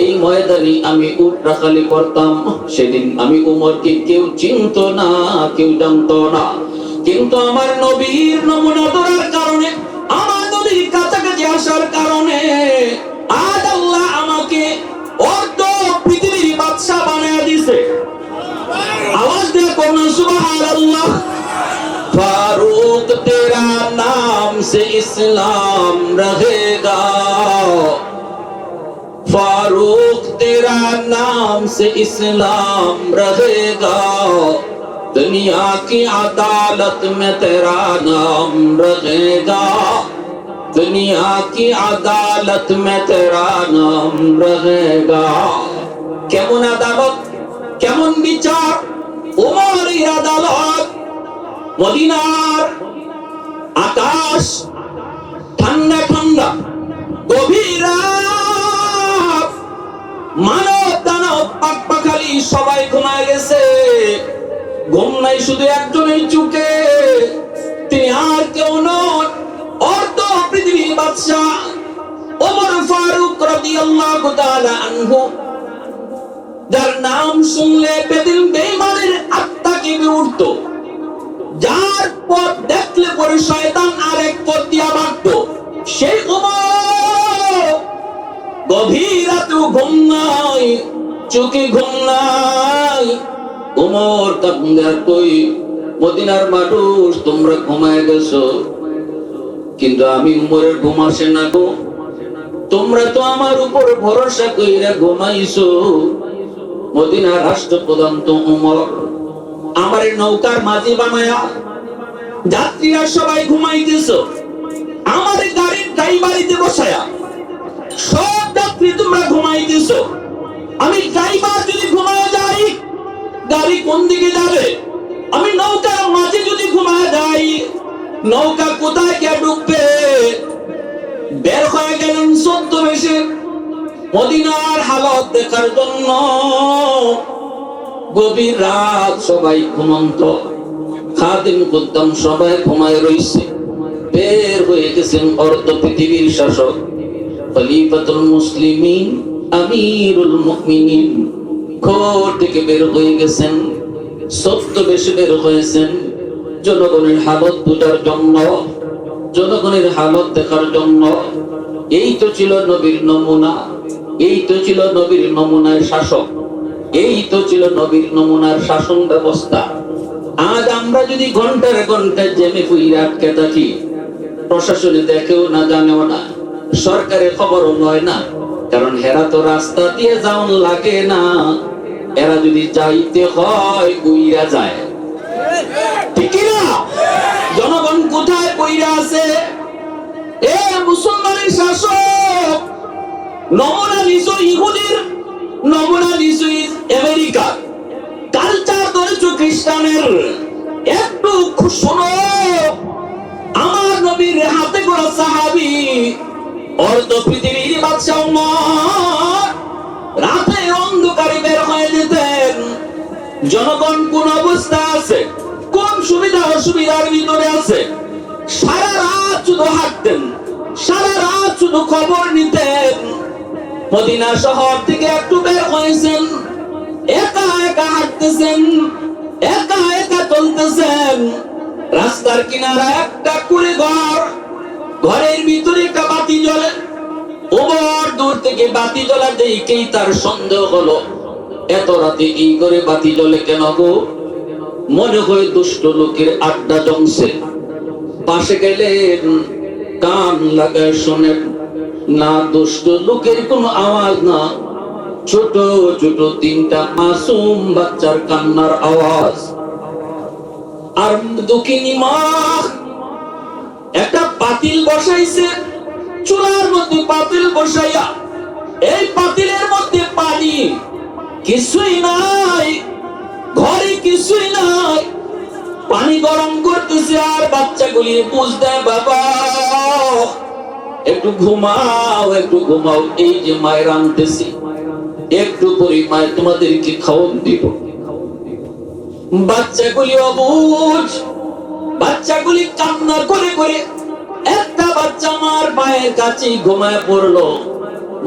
এই ময়দানে আমি উট রাখালি করতাম। সেদিন আমি ওমরকে কেউ চিনত না, কেউ জানতো না, কিন্তু আমার নবীর নমুনা ধরার কারণে, আমার নবীর কাছাকাছি আসার কারণে আজ আল্লাহ আমাকে অর্ধ পৃথিবীর বাদশা বানায় দিয়েছে। আওয়াজ দিয়ে কোন সুবহানাল্লাহ। फारूक तेरा नाम से इस्लाम रहेगा, फारूक तेरा नाम से इस्लाम रहेगा, दुनिया की अदालत में तेरा नाम रहेगा, दुनिया की अदालत में तेरा नाम रहेगा। কেমন আদালত, কেমন বিচার, উমরের আদালত। মদিনার আকাশ ঠান্ডা ঠান্ডা, গভীর রাত, মানব দানব পাকপাখালি সবাই ঘুমায় গেছে। ঘুম নাই শুধু একজনের চোখে, তিনি আর কেউ নন, অর্ধ পৃথিবীর বাদশা ওমর ফারুক রাদিয়াল্লাহু তাআলা আনহু, যার নাম শুনলে বেদিন বেঈমানের আত্মা কেঁপে উঠত, যার পথ দেখলে পরে শয়তান আরেক পথ দিয়া ভাগতো, সেই ওমর। গভীর রাতেও ঘুম নাই, চোখে ঘুম নাই। ওমর কাঁদে, কই মদিনার মানুষ তোমরা ঘুমায় গেছো, কিন্তু আমি উমরের ঘুম আসে না গো। তোমরা তো আমার উপর ভরসা কইরা ঘুমাইছো। মদিনার রাষ্ট্রপ্রধান তো উমর, আমার নৌকার মাঝি বানায়া যাত্রীরা সবাই ঘুমাইতেছো, আমার গাড়ির ড্রাইভারিতে বসায়া সব যাত্রী তোমরা ঘুমাইতেছো। আমি ড্রাইভার যদি ঘুমায় যাই, গাড়ি কোন দিকে যাবে? আমি নৌকার মাঝে যদি ঘুমায় যাই, নৌকা কোথায় গিয়ে ডুববে? বের হয়ে গেলেন ছদ্মবেশে মদিনার হালত দেখার জন্য। গভীর রাত, সবাই ঘুমন্ত, খাদিম কুদ্দাম সবাই ঘুমায় রইছে। বের হয়ে গেছেন অর্ধ পৃথিবীর শাসক খলিফাতুল মুসলিমিন আমিরুল মুমিনিন। ঘর থেকে বের হয়ে গেছেন, ছদ্মবেশে বের হয়েছেন জনগণের হালত বোঝার জন্য, জনগণের হালত দেখার জন্য। এই তো ছিল নবীর নমুনা, এই তো ছিল নবীর নমুনার শাসক, এই তো ছিল নবীর নমুনার শাসন ব্যবস্থা। আজ আমরা যদি ঘন্টার ঘন্টা জেমে পুইরে আটকে থাকি, প্রশাসনে দেখেও না, জানেও না, সরকারে খবরও নয় না, কারণ হেরা তো রাস্তা দিয়ে যাওন লাগে না। এরা যদি যাইতে হয় উইরা যায়, ঠিক না? জনগণ কোথায় কইরা আছে? এ মুসলমানের শাসক নমুনা নিশ্চয় ইহুদির, নমুনা নিশ্চয় আমেরিকার, কালচার ধরেছ খ্রিস্টানের। একটু শোনো, আমার নবীর হাতে করা সাহাবী অর্ধ পৃথিবীর বাদশা উমর রাতে অন্ধকারে বের হয়ে যেতেন। জনগণ কোন অবস্থা আছে, কোন সুবিধা অসুবিধার ভিতরে আছে, সারা রাত শুধু হাঁটতেন, সারা রাত শুধু খবর নিতেন। মদিনা শহর থেকে একটু বের হয়েছেন, একা একা হাঁটতেছেন, একা একা চলতেছেন। রাস্তার কিনারা একটা করে ঘর, ঘরের ভিতরে একটা বাতি জ্বলে। ওমর দূর থেকে বাতি জ্বলা দেখেই তার সন্দেহ হলো, এত রাতে এই করে বাতি জ্বলে কেন গো? মনে হয় দুষ্ট লোকের আড্ডা জমছে। পাশে গেলেন, কান লাগায় শোনেন, না দুষ্ট লোকের কোনো আওয়াজ না, ছোট ছোট তিনটা মাসুম বাচ্চার কান্নার আওয়াজ। আর দুঃখিনী মা একটা পাতিল বসাইছে, চুলার মধ্যে পাতিল বসাইয়া এই পাতিলের মধ্যে পানি, কিছুই নাই ঘরে, কিছুই নাই। পানি গরম করতেছে আর বাচ্চাগুলি বুঝ দেয়, বাবা একটু ঘুমাও, একটু ঘুমাও, এই যে মায়ের আনতেছি, একটু পরে মায়ের তোমাদেরকে খাওয়ান দিব। বাচ্চাগুলি অবুঝ, বাচ্চাগুলি কান্না করে করে, একটা বাচ্চা মার পায়ের কাছে ঘুমায় পড়লো।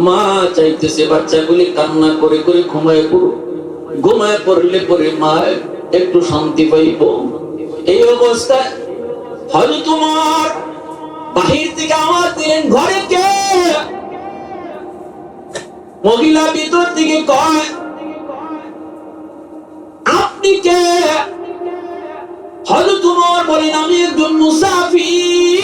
মা চাইতেছে বাচ্চাগুলি কান্না করে করে ঘুমায় পড়ো, ঘুমায় পড়লে পরে মা একটু শান্তি পাইব। এই অবস্থায় হয়তো তোমার বাহির থেকে আওয়াজ দিলেন, ঘরে কে? মহিলা ভিতর থেকে কয়, আপনি কে? হযরত ওমর বলেন আমি একজন মুসাফির।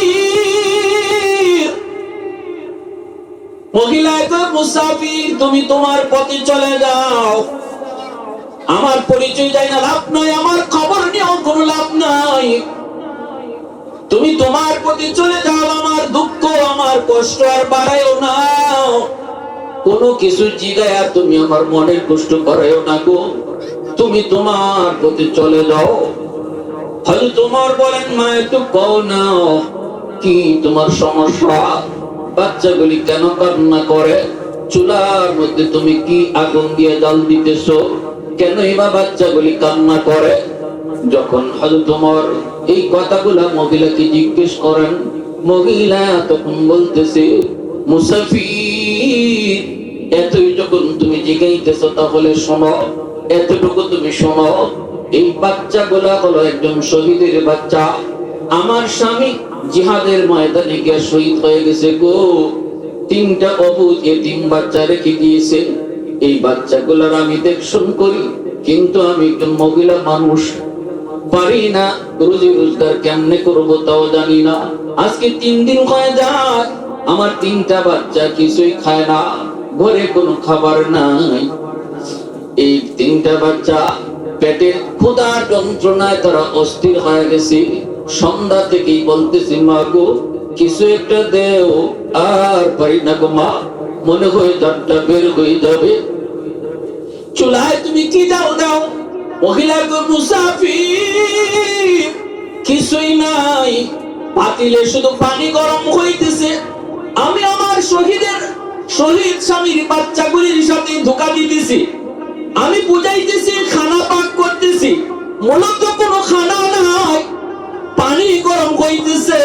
মহিলা একজন মুসাফির, তুমি তোমার পথে চলে যাও, আমার পরিচয় জানি না লাভ নাই, আমার খবর নিয়েও কোনো লাভ নাই, তুমি তোমার পথে চলে যাও, আমার দুঃখ আমার কষ্ট আর বাড়াইও না, কোনো কিছু জিগায়া তুমি আমার মনের কষ্ট বাড়াইও না গো, তুমি তোমার পথে চলে যাও। হযরত ওমর বলেন মা একটু কও না কি তোমার সমস্যা, বাচ্চাগুলি কেন কান্না করে, চুলার মধ্যে তুমি কি আগুন দিয়ে জাল দিতেছো, কেন এবা বাচ্চাগুলি কান্না করে। যখন হযরত ওমর এই কথাগুলা মহিলাকে জিজ্ঞেস করেন, মহিলা তখন বলতেছে মুসাফির এতই যখন তুমি জিজ্ঞাইতেছো তাহলে শোনো, এতটুকু তুমি শোনো, এই বাচ্চাগুলা হলো একজন শহীদের বাচ্চা, আমার স্বামী জিহাদের ময়দানে গিয়ে শহীদ হয়ে গেছে গো, 3টা অবুঝ এতিম বাচ্চা রেখে গিয়েছে, এই বাচ্চাগুলার আমি দেখশন করি, কিন্তু আমি একজন মহিলা মানুষ, পারি না, রুজি রোজগার কেমনে করবো তাও জানি না, আজকে 3 দিন হয়ে যায় আমার 3টা বাচ্চা কিছুই খায় না, ঘরে কোনো খাবার নাই, এই 3টা বাচ্চা পেটের ক্ষুধার যন্ত্রণায় তারা অস্থির হয়ে গেছে, সন্ধ্যা থেকেই বলতেছি মা গো কিছু একটা দেও, আর পারি না গো মা, মনে হয় জানটা বের হয়ে যাবে। চুলায় তুমি কি দাও দাও, মহিলা গো মুসাফির কিছুই নাই, পাতিলে শুধু পানি গরম হইতেছে, আমি আমার শহীদ স্বামীর বাচ্চাগুলির সাথে ধোঁকা দিতেছি, আমি বুঝাইতেছি খানা পাক করতেছি, মূলত কোনো খানা নাই, পানি গরম হইতেছে।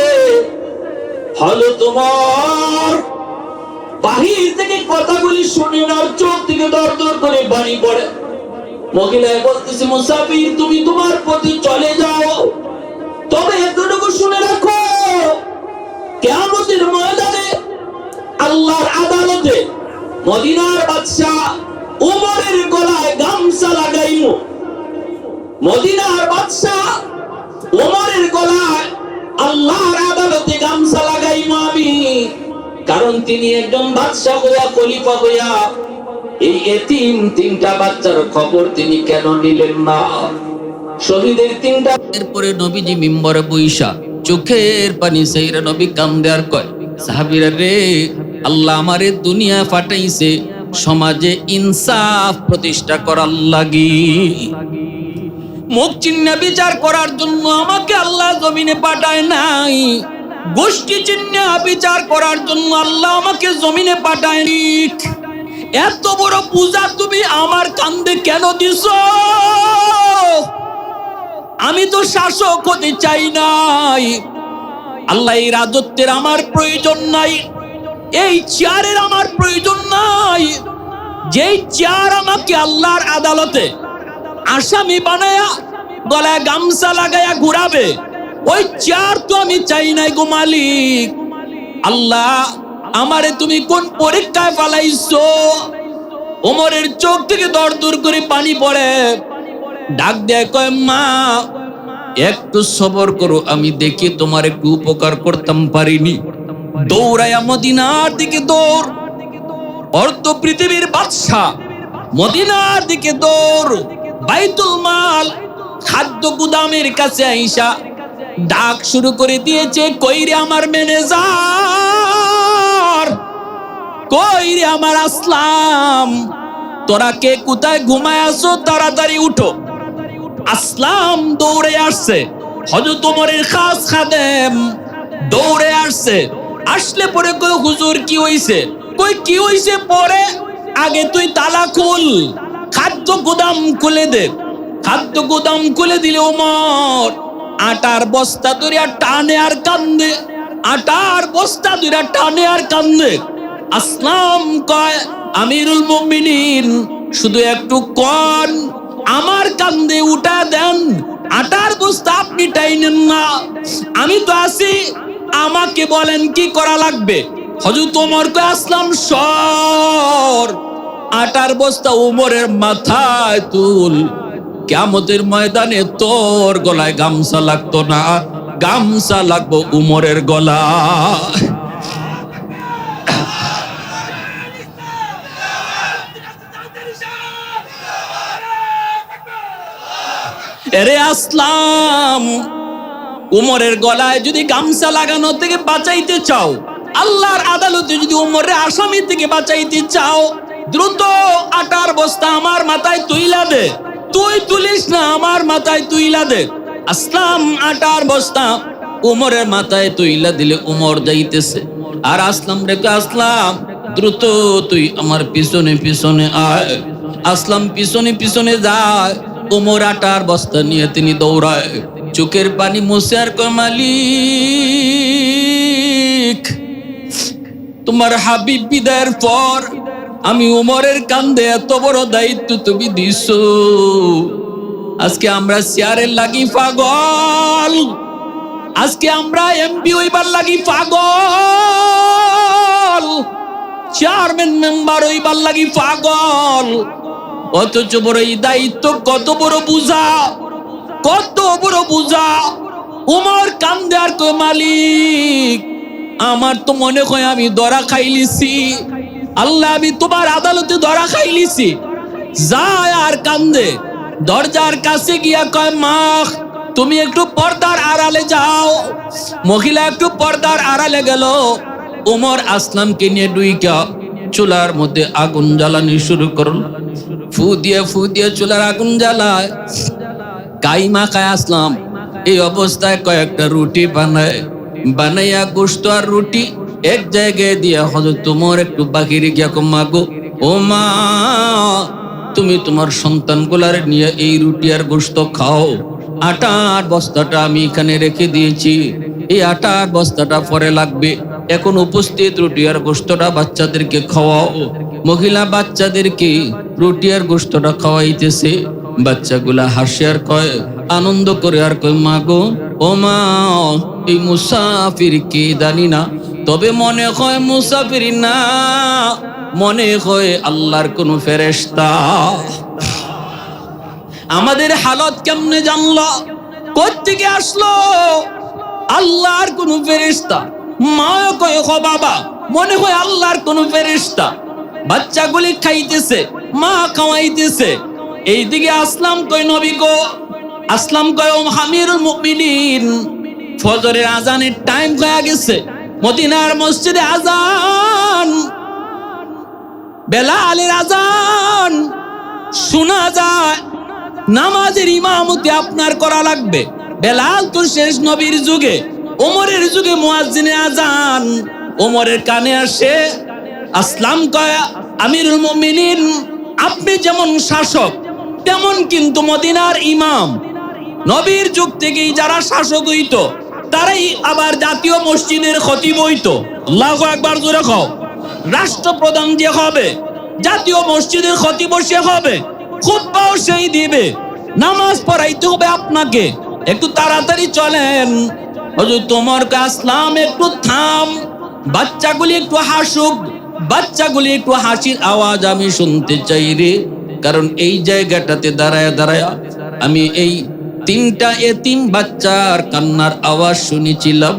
হলো তোমার বাহির থেকে কথাগুলি শুনে না, চোখ থেকে দর দর করে পানি পড়ে। মহিলা বলতেছে মুসাফির তুমি তোমার পথে চলে যাও, তবে এতটুকু শুনে রাখো, কিয়ামতের ময়দানে আল্লাহর আদালতে মদিনার বাদশা ওমরের গলায় গামছা লাগাইমু, মদিনার বাদশা ওমরের গলায় আল্লাহর আদালতে গামছা লাগাইমু আমি, কারণ তিনি একজন বাদশা হইয়া খলিফা হইয়া এই এতিম 3টা বাচ্চার খবর তিনি কেন নিলেন না। শহীদের 3টা এরপরে নবীজি মিম্বরে বইসা চোখের পানি সাইরা নবী কান্দে আর কয় সাহাবীরা রে, আল্লাহ আমারে দুনিয়া পাঠাইছে সমাজে ইনসাফ প্রতিষ্ঠা করার লাগি, মুখ চিহ্ন বিচার করার জন্য আমাকে আল্লাহ জমিনে পাঠায় নাই, গোষ্ঠী চিহ্ন বিচার করার জন্য আল্লাহ আমাকে জমিনে পাঠায়নি, এত বড় পূজা তুমি আমার কান্দে কেন দিছো, আমি তো শাসক হতে চাই নাই, আল্লাহ এই রাজত্বের আমার প্রয়োজন নাই, এই চেয়ারের আমার প্রয়োজন নাই, যেই চেয়ার আমাকে আল্লাহর আদালতে আসামি বানায়া গলায় গামছা লাগায়া ঘুরাবে, ওই চেয়ার তো আমি চাই নাই গো মালিক, আল্লাহ আমারে তুমি কোন পরীক্ষায় ফেলাইছো। ওমরের চোখ থেকে দর দর করে পানি পড়ে, ডাক দেয় কয় মা একটু সবর করো, আমি দেখি তোমার একটু উপকার করতাম পারিনি। দৌড়ায়া মদিনার দিকে দৌড়, অর্ধ পৃথিবীর বাদশা মদিনার দিকে দৌড়, বাইতুল মাল খাদ্য গুদামের কাছে আইসা ডাক শুরু করে দিয়েছে, কইরে আমার ম্যানেজার, কইরে আমার আসলাম, তোরা কে কোথায় ঘুমায় আছো, তাড়াতাড়ি উঠো। আসলাম দৌড়ে আসছে, হযরত ওমরের খাস খাদেম দৌড়ে আসছে, আসলে পরে কই হুজুর কি হইছে, কই কি হইছে পরে, আগে তুই তালা খুল, খাদ্য গুদাম খুলে দে। খাদ্য গুদাম খুলে দিলে ওমর আটার বস্তা ধরিয়া টানে আর কান্দে, আটার বস্তা ধরিয়া টানে আর কান্দে। আসলাম কয় আমিরুল মুমিনিন শুধু একটু কোন আমার কান্দে উঠা দেন, আটার বস্তা আপনি টাইনেন না, আমি তো আছি, আমাকে বলেন কি করা লাগবে। হযরত ওমর কয় আসলাম সর, আটার বস্তা ওমরের মাথায় তুল, কিয়ামতের ময়দানে তোর গলায় গামছা লাগতো না, গামছা লাগবো উমরের গলায়। এরে আসলাম, উমরের গলায় যদি গামছা লাগানো থেকে বাঁচাইতে চাও, আল্লাহর আদালতে যদি উমরের আসামি থেকে বাঁচাইতে চাও, দ্রুত আটার বস্তা আমার মাথায় তুইলা দে। তুই তুলিস না, আমার মাথায় তুইলা দে। আসলাম আটার বস্তা উমরের মাথায় তুইলা দিলে উমর যাইতেছে, আর আসলাম রেখে, আসলাম দ্রুত তুই আমার পিছনে পিছনে আয়। আসলাম পিছনে পিছনে যায়, উমর আটার বস্তা নিয়ে তিনি দৌড়ায়, চোখের পানি মুছে আর কয়, মালিক তোমার হাবিব বিদায়ের পর আমি উমরের কান্দে এত বড় দায়িত্ব তুমি দিছো। আজকে আমরা চেয়ারের লাগি পাগল, আজকে আমরা এমপি হইবার লাগি পাগল, চেয়ারম্যান মেম্বার হইবার লাগি পাগল, অথচ বড় এই দায়িত্ব কত বড় বুঝা, কত বড় বুঝা। উমর কান্দে আর কয়, মালিক আমার তো মনে হয় আমি ধরা খাইলিছি, আল্লাহ আমি তোমার আদালতে ধরা খাইলিছি। যায় আর কান্দে, দরজার কাছে গিয়া কয়, মা তুমি একটু পর্দার আড়ালে যাও। মহিলা একটু পর্দার আড়ালে গেল, উমর আসলামকে নিয়ে ডুইকা চুলার মধ্যে আগুন জ্বালানি শুরু করল। ফু দিয়ে চুলার আগুন জ্বালায়, কাইমা খায় আসলাম। এই অবস্থায় কয়েকটা রুটি বানাইয়া গোশত আর রুটি এক জায়গায় দিয়া হযরত উমর একটু বাহিরে গিয়া মাগো, ও মা তুমি তোমার সন্তানগুলার নিয়ে এই রুটি আর গোশত খাও। আটার বস্তাটা আমি এখানে রেখে দিয়েছি, এই আটার বস্তাটা পরে লাগবে, এখন উপস্থিত রুটি আর গোশতটা বাচ্চাদেরকে খাওয়াও। মহিলা বাচ্চাদেরকে রুটি আর গোশতটা খাওয়াইতেছে। বাচ্চাগুলা হাসে আর কয়, আনন্দ করে আর কয়, মা গো, ও মা এই মুসাফির কে জানি না, তবে মনে হয় মুসাফির না, মনে হয় আল্লাহর কোন ফেরেশতা। আমাদের হালত কেমনে জানলো, কোত্থেকে আসলো? আল্লাহর কোন ফেরেশতা। মা কয়, ও বাবা মনে হয় আল্লাহর কোন ফেরেশতা। বাচ্চাগুলি খাইতেছে, মা খাওয়াইতেছে। এইদিকে আসলাম কয়, নবী গো। আসলাম কয়, ও আমিরুল মুমিনিন ফজরের আজানের টাইম হয়ে গেছে, মদিনার মসজিদে আজান, বেলালের আজান শোনা যায়, নামাজের ইমামতি আপনার করা লাগবে। বেলাল তো শেষ নবীর যুগে, ওমরের যুগে মুয়াজ্জিনের আজান ওমরের কানে আসে। আসলাম কয়, আমিরুল মুমিনিন আপনি যেমন শাসক তেমন কিন্তু মদিনার ইমাম। নবীর যুগ থেকেই যারা শাসক হইতো তারাই আবার জাতীয় মসজিদের খতিব হইতো। আল্লাহু আকবার জোরে কও। রাষ্ট্রপ্রধান যে হবে জাতীয় মসজিদের খতিব সে হবে, খুতবাও সেই দিবে, নামাজ পড়াইতে হবে আপনাকে। একটু তাড়াতাড়ি চলেন। হযরত ওমর কে আসলাম একটু থাম, বাচ্চাগুলি একটু হাসুক, বাচ্চাগুলি একটু হাসির আওয়াজ আমি শুনতে চাই রে। কারণ এই জায়গাটাতে দাঁড়ায় দাঁড়ায় আমি এই তিনটা এতিম বাচ্চার কান্নার আওয়াজ শুনেছিলাম।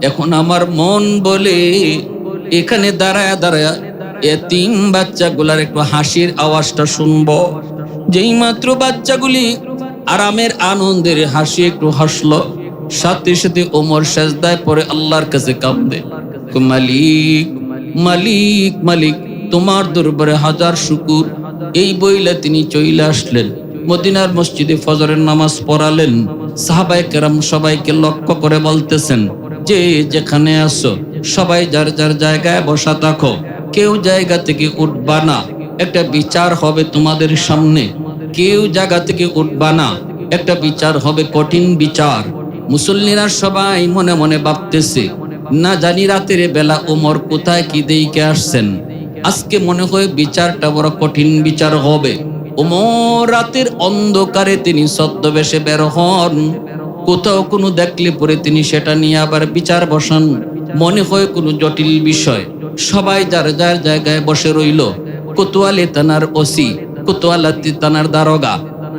এখন আমার মন বলে এখানে দাঁড়ায় দাঁড়ায় এতিম বাচ্চাগুলার একটু হাসির আওয়াজটা শুনবো। যেই মাত্র বাচ্চাগুলি আরামের আনন্দের হাসি একটু হাসলো, সাথে সাথে ওমর সেজদায় পড়ে আল্লাহর কাছে কাঁদে, মালিক মালিক মালিক তোমার দরবারে হাজার শুকুর। এই বইলা তিনি চলে আসলেন, মদিনার মসজিদে ফজরের নামাজ পড়ালেন। সাহাবায়ে কেরাম সবাইকে লক্ষ্য করে বলতেছেন, যে যেখানে আসো সবাই যার যার জায়গায় বসা থাকো, কেউ জায়গা থেকে উঠবা না, একটা বিচার হবে তোমাদের সামনে, কেউ জায়গা থেকে উঠবা না, একটা বিচার হবে, কঠিন বিচার। মুসল্লিরা সবাই মনে মনে ভাবতেছে, না জানি রাতের বেলা ওমর কোথায় কি দেইকে আসছেন, আজকে মনে হয় বিচারটা বড় কঠিন বিচার হবে। ওমর রাতের অন্ধকারে তিনি ছদ্মবেশে বের হন, কোথাও কোনো দেখলে পরে তিনি সেটা নিয়ে আবার বিচার বসান। মনে হয় কোনো জটিল বিষয়। সবাই যার যার জায়গায় বসে রইল। কোতোয়ালি থানার ওসি, কোতোয়ালি থানার দারোগা,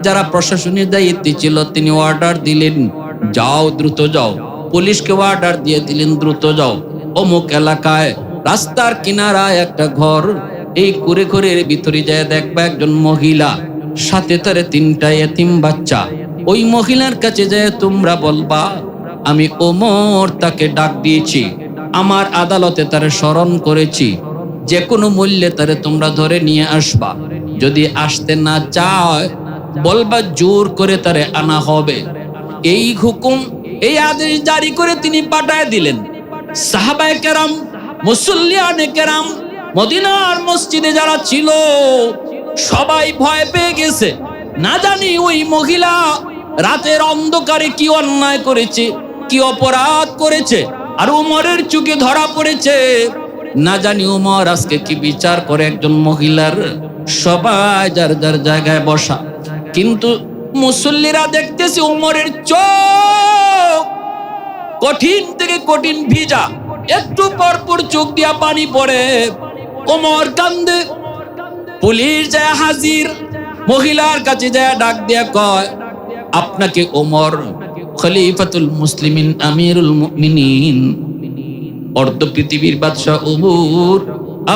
যারা প্রশাসনের দায়িত্বে ছিল তিনি অর্ডার দিলেন, যাও দ্রুত যাও। পুলিশকে অর্ডার দিয়ে দিলেন, দ্রুত যাও। অমুক এলাকায় রাস্তার কিনারায় একটা ঘর, এই কুড়ে ঘরের ভিতরে যায় দেখবা একজন মহিলা, সাথে তার 3টা এতিম বাচ্চা। ওই মহিলার কাছে যায় তোমরা বলবা আমি ওমর তাকে ডাক দিয়েছি, আমার আদালতে তারে স্মরণ করেছি, যে কোনো মূল্যে তারে তোমরা ধরে নিয়ে আসবা। যদি আসতে না চায় বলবা জোর করে তারে আনা হবে। এই হুকুম, এই আদেশ জারি করে তিনি পাঠায় দিলেন। সাহাবায়ে কেরাম, মুসল্লিয়ানে কেরাম, মদিনার মসজিদে যারা ছিল সবাই ভয় পেয়ে গেছে। না জানি ওই মহিলা রাতের অন্ধকারে কি অন্যায় করেছে, কি অপরাধ করেছে, আর উমরের চোখে ধরা পড়েছে। না জানি উমর আজকে কি বিচার করে একজন মহিলার। সবাই যার যার জায়গায় বসা, কিন্তু মুসল্লিরা দেখতেছে উমরের চোখ কঠিন থেকে কঠিন ভিজা, একটু পর পর চোখ দিয়া পানি পড়ে। ওমর কান্দে। পুলিশ যায় হাজির, মহিলার কাছে যায় ডাক দিয়া কয় আপনাকে ওমর খলিফাতুল মুসলিমিন আমিরুল মুমিনিন অর্ধ পৃথিবীর বাদশা ওমর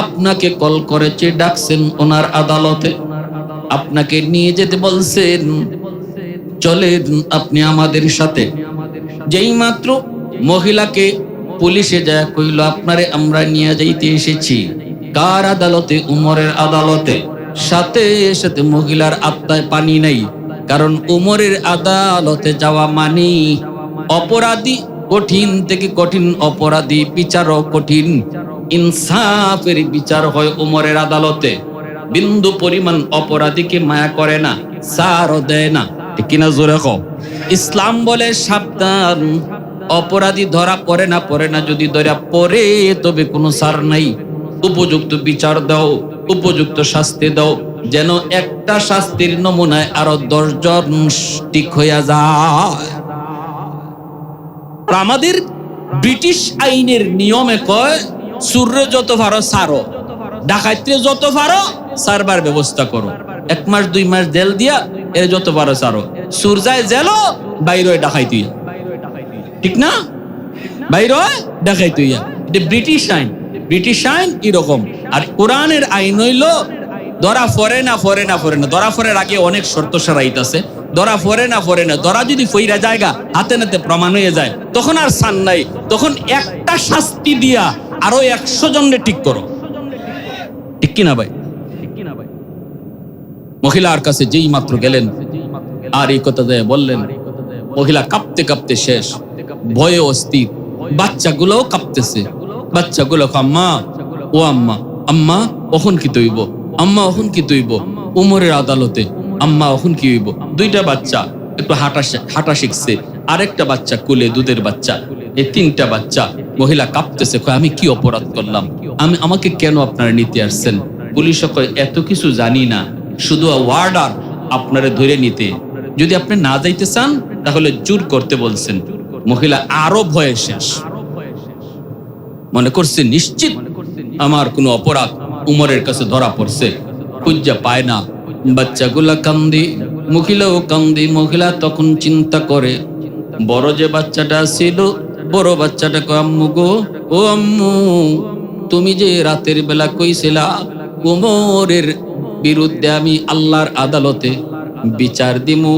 আপনাকে কল করেছে, ডাকছেন ওনার আদালতে, আপনাকে নিয়ে যেতে বলছেন, চলেন আপনি আমাদের সাথে। যেই মাত্র মহিলাকে পুলিশে যায় কইল আপনারে আমরা নিয়ে যাইতে এসেছি। কার আদালতে? উমরের আদালতে। সাথে সাথে মহিলার আত্মায় পানি নাই, কারণ উমরের আদালতে যাওয়া মানে অপরাধী, কঠিন থেকে কঠিন অপরাধী বিচারও কঠিন, ইনসাফের বিচার হয় উমরের আদালতে। বিন্দু পরিমাণ অপরাধীকে মায়া করে না, ছাড়ও দেয় না, ঠিক কিনা জোরে কও। ইসলাম বলে সাবধান, অপরাধী ধরা পড়ে না, যদি ধরা পড়ে তবে কোনো ছাড় নাই। উপযুক্ত বিচার দাও, উপযুক্ত শাস্তি দাও, যেন একটা শাস্তির নমুনায় আরো 10 জন ঠিক হইয়া যায়। আমাদের ব্রিটিশ আইনের নিয়মে কয় চুররে যত পারো ছাড়ো, ডাকাইতে যত পারো ছাড়বার ব্যবস্থা করো। 1 মাস 2 মাস জেল দিয়া এর যত পারো ছাড়ো। চুর যায় জেলও, বাইরে ডাকাইতে, ঠিক না? বাইরে ডাকাইতে। এটা ব্রিটিশ আইন। ব্রিটিশ আইন এরকম। আর কোরআনের আইন হইল ধরা পড়ে না, ধরা পড়ার আগে অনেক শর্ত সারাইত আছে। ধরা পড়ে না, ধরা যদি ফইরা জায়গা হাতে নাতে প্রমাণ হয়ে যায় তখন আর সান নাই, তখন একটা শাস্তি দিয়া আরো 100 জনরে ঠিক করো, ঠিক কিনা ভাই? মহিলার কাছে যেই মাত্র গেলেন আর এই কথা দিয়ে বললেন, মহিলা কাঁপতে কাঁপতে শেষ, ভয়ে অস্থির। বাচ্চাগুলোও কাঁপতেছে। বাচ্চাগুলো আম্মা, ও আম্মা, আম্মা ওখন কি তৈব, আম্মা ওখন কি তৈব, উমরের আদালতে আম্মা ওখন কি হইব। 2টা বাচ্চা একটু হাঁটা শিখছে, আরেকটা বাচ্চা কোলে দুধের বাচ্চা, এই 3টা বাচ্চা। মহিলা কাঁপতেছে, আমি কি অপরাধ করলাম, আমাকে কেন আপনারা নিতে আসছেন? পুলিশ কয় এত কিছু জানি না, শুধু ওয়ার্ডার আপনারা ধরে নিতে, যদি আপনি না যাইতে চান তাহলে জোর করতে বলছেন। মহিলা আরো ভয়ে শেষ, মনে করছে নিশ্চিত আমার কোনো অপরাধ উমরের কাছে ধরা পড়ছে, খুঁজা পায় না। বাচ্চাগুলা কান্দি, মহিলাও কান্দি। মহিলা তখন চিন্তা করে, বড় যে বাচ্চাটা ছিল, বড় বাচ্চাটাকে আম্মু গো, ও আম্মু তুমি যে রাতের বেলা কইছিলা উমরের বিরুদ্ধে আমি আল্লাহর আদালতে বিচার দিমু,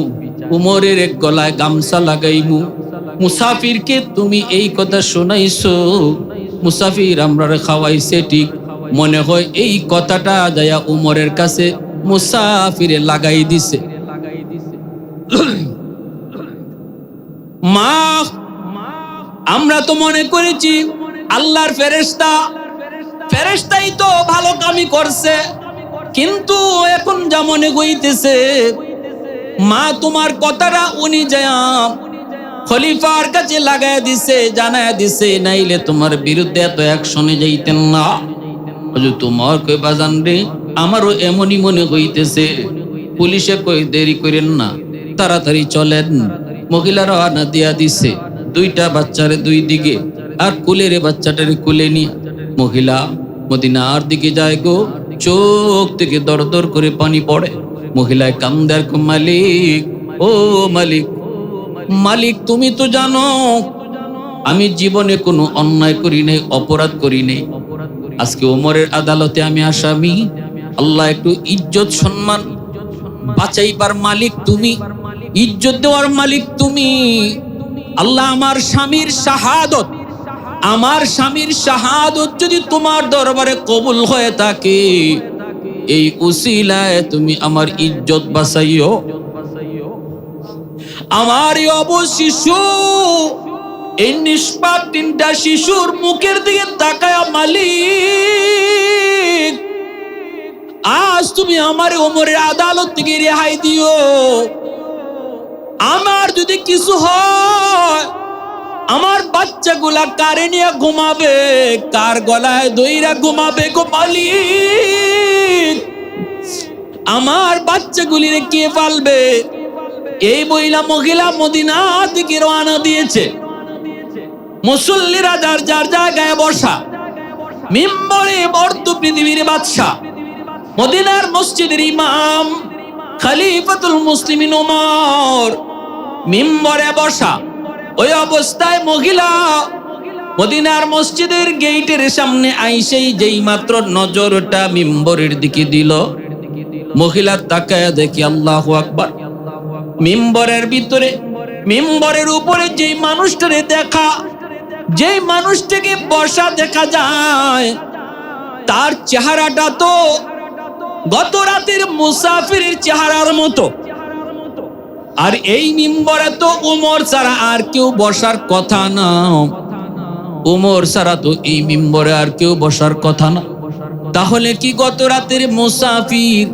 উমরের এক গলায় গামছা লাগাইমু, মুসাফিরকে তুমি এই কথা শোনাইছো, মুসাফির আমরা খাওয়াইছে ঠিক, মনে হয় এই কথাটা যায়া উমরের কাছে মুসাফিরে লাগাই দিছে। মা আমরা তো মনে করেছি আল্লাহর ফেরেশতা, ফেরেশতাই তো ভালো কামই করছে, কিন্তু এখন যা মনে হইতেছে মা তোমার কথাটা উনি যায় খলিফার কাছে লাগায় দিছে, জানায় দিছে, নাইলে তোমার বিরুদ্ধে এত অ্যাকশনে যাইতেন না। তোমার কই বাজান রে, আমারও এমনই মনে হইতেছে। পুলিশে কই দেরি করেন না, তাড়াতাড়ি চলেন। মহিলারা আনা দিয়া দিছে 2টা বাচ্চারে 2 দিকে, আর কুলের বাচ্চাটারে কুলে নিয়ে মহিলা মদিনার দিকে যায় গো। চোখ থেকে দর দর করে পানি পড়ে। মহিলায় কান্দার মালিক, ও মালিক, মালিক তুমি তো জানো আমি জীবনে কোনো অন্যায় করি নাই, অপরাধ করি নাই। আজকে ওমরের আদালতে আমি আসামি। আল্লাহ একটু ইজ্জত সম্মান বাঁচাইবার মালিক তুমি, ইজ্জত দেওয়ার মালিক তুমি। আল্লাহ আমার স্বামীর শাহাদত যদি তোমার দরবারে কবুল হয়ে থাকে, এই উসিলায় তুমি আমার ইজ্জত বাঁচাইও। আমার এই অবশিশু, এই নিষ্পাপ তিনটা শিশুর মুখের দিকে তাকায়া মালিক, আজ তুমি আমার ওমরের আদালত থেকে রেহাই দিও। আমার যদি কিছু হয়, আমার বাচ্চাগুলা কারে নিয়ে ঘুমাবে, কার গলায় দইরা ঘুমাবে গো মালিক? আমার বাচ্চাগুলিরে কে পালবে? এই মহিলা মদিনা থেকে রওনা দিয়েছে। মুসল্লিরা যার যার জায়গায় বসা, মিম্বরে বর্ত পৃথিবীর বাদশা, মদিনার মসজিদের ইমাম খলিফাতুল মুসলিমিন ওমর মিম্বরে বসা। ওই অবস্থায় মহিলা মদিনার মসজিদের গেটের সামনে আইসেই যেই মাত্র নজরটা মিম্বরের দিকে দিল, মহিলা তাকায়া দেখি আল্লাহু আকবার, মিম্বরের ভিতরে, মিম্বরের উপরে যেই মানুষটারে দেখা, যেই মানুষটাকে বসা দেখা যায়, তার চেহারাটা তো গত রাতের মুসাফিরের চেহারার মতো। আর এই মিম্বরে তো উমর ছাড়া আর কেউ বসার কথা না, উমর ছাড়া তো এই মিম্বরে আর কেউ বসার কথা না। তাহলে কি গত রাতের মুসাফির,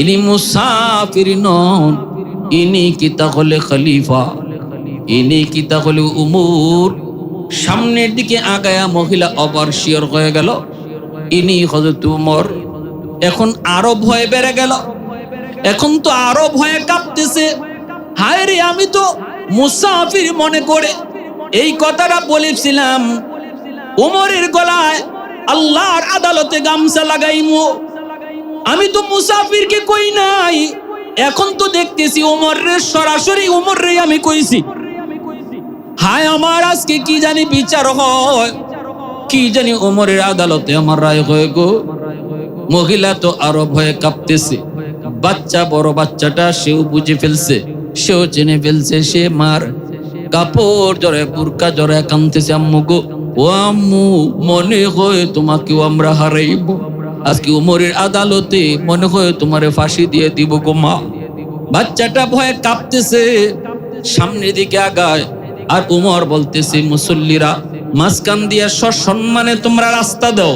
ইনি মুসাফির নন, ইনি কি তাহলে খলিফা, ইনি কি তাহলে উমর? সামনের দিকে আগায়া মহিলা অবার শিওর হয়ে গেল ইনি হযরত উমর। এখন আরো ভয় বেড়ে গেল, এখন তো আরো ভয়ে কাঁপতেছে। হায় রে, আমি তো মুসাফির মনে করে এই কথাটা বলেছিলাম, উমরের গলায় আল্লাহর আদালতে গামছা লাগাইমু, আমি তো মুসাফিরকে কই নাই। এখন তো দেখতেছি উমরের, সরাসরি উমরে আমি কইছি। হায় আমার আজকে কি জানি বিচার হয়, কি জানি উমরের আদালতে আমার রায় হয় গো। মহিলা তো আরো ভয়ে কাঁপতেছে। বাচ্চা, বড় বাচ্চাটা সেও বুঝে ফেলছে, সেও জেনে ফেলছে, সে মার কাপড় জড়ে, বুরকা জড়ে কাঁদতেছে। আম্মু গো, ও আম্মু, মনে হয় তোমাকেও আমরা হারাইব। আজকে উমরের আদালতে মনে হয় তোমারে ফাঁসি দিয়ে দিব গো মা। বাচ্চাটা ভয়ে কাঁপতেছে, সামনের দিকে আগায়। আর উমর বলতেছে, মুসল্লিরা মাঝখান দিয়া সসম্মানে তোমরা রাস্তা দাও,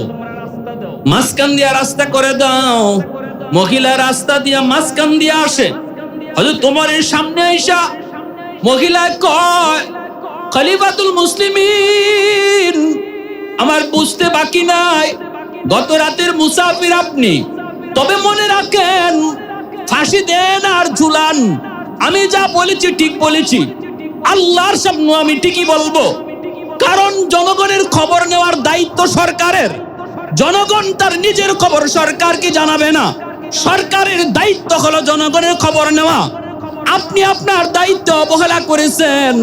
মাঝখান দিয়া রাস্তা করে দাও। মহিলা রাস্তা দিয়া মাঝখান দিয়া আসে। হযরত উমরের সামনে আইসা মহিলা কয়, খলিফাতুল মুসলিমিন, আমার বুঝতে বাকি নাই, গত রাতের মুসাফির আপনি। তবে মনে রাখেন, ফাঁসি দেন আর ঝুলান, আমি যা বলেছি ঠিক বলেছি। আল্লাহর সামনে আমি ঠিকই বলবো, কারণ জনগণের খবর নেওয়ার দায়িত্ব সরকারের। জনগণ তার নিজের খবর সরকারকে জানাবে না, সরকারের দায়িত্ব হলো জনগণের খবর নেওয়া। আপনি আপনার দায়িত্ব অবহেলা করেছেন।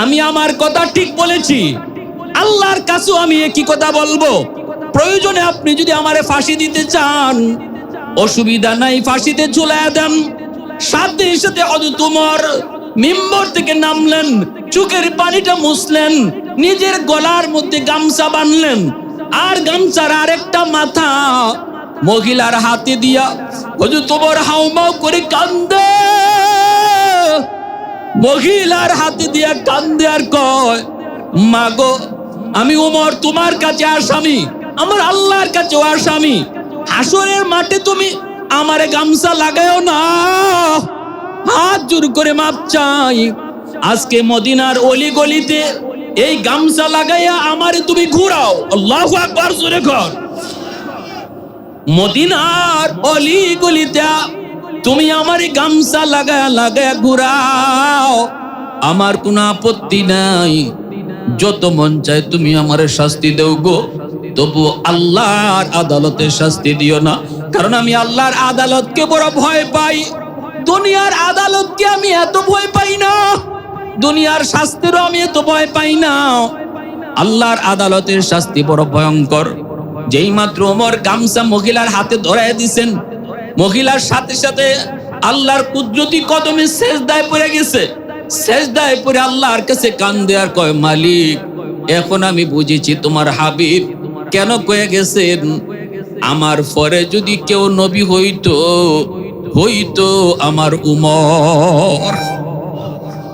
আমি আমার কথা ঠিক বলেছি, আল্লাহর কাছেও আমি একই কথা বলবো। প্রয়োজনে আপনি যদি আমারে ফাঁসি দিতে চান, অসুবিধা নাই, ফাঁসিতে ঝুলাইয়া দেন। সাথে সাথে হযরত উমর মিম্বর থেকে নামলেন, চোখের পানিটা মুছলেন, নিজের গলার মধ্যে গামছা বাঁধলেন, আর গামছার আরেকটা মাথা মহিলার হাতে দিয়া হযরত উমর হাউমাউ করে কান্দে। মহিলার হাতে দিয়া কান্দে আর কয়, মা গো, আমি উমর তোমার কাছে আসামি, আমার আল্লাহর কাছেও আসামি। হাসরের মাঠে তুমি আমারে গামছা লাগাও না, হাত জোর করে মাপ চাই। আজকে মদিনার অলি গলিতে এই গামছা লাগাইয়া আমারে তুমি ঘুরাও। আল্লাহু আকবার, জোরে কর। মদিনার অলি গলিতে তুমি আমারে গামছা লাগায়া লাগায়া ঘুরাও, আমার কোনো আপত্তি নাই। যত মন চায় তুমি আমারে শাস্তি দেও গো, তবু আল্লাহর আদালতে শাস্তি দিও না। কারণ আমি আল্লাহর আদালতকে বড় ভয় পাই। দুনিয়ার আদালতকে আমি এত ভয় পাই না, দুনিয়ার শাস্তিরও আমি এত ভয় পাই না। আল্লাহর আদালতের শাস্তি বড় ভয়ঙ্কর। যেই মাত্র ওমর গামছা মহিলার হাতে ধরায় দিছেন, মহিলার সাথে সাথে আল্লাহর কুদরতি কদমে সেজদায় পড়ে গেছে। সেজদায় পড়ে আল্লাহর কাছে কান্দে আর কয়, মালিক এখন আমি বুঝেছি তোমার হাবিব কেন কয়ে গেছেন আমার পরে যদি কেউ নবী হইতো আমার উমর।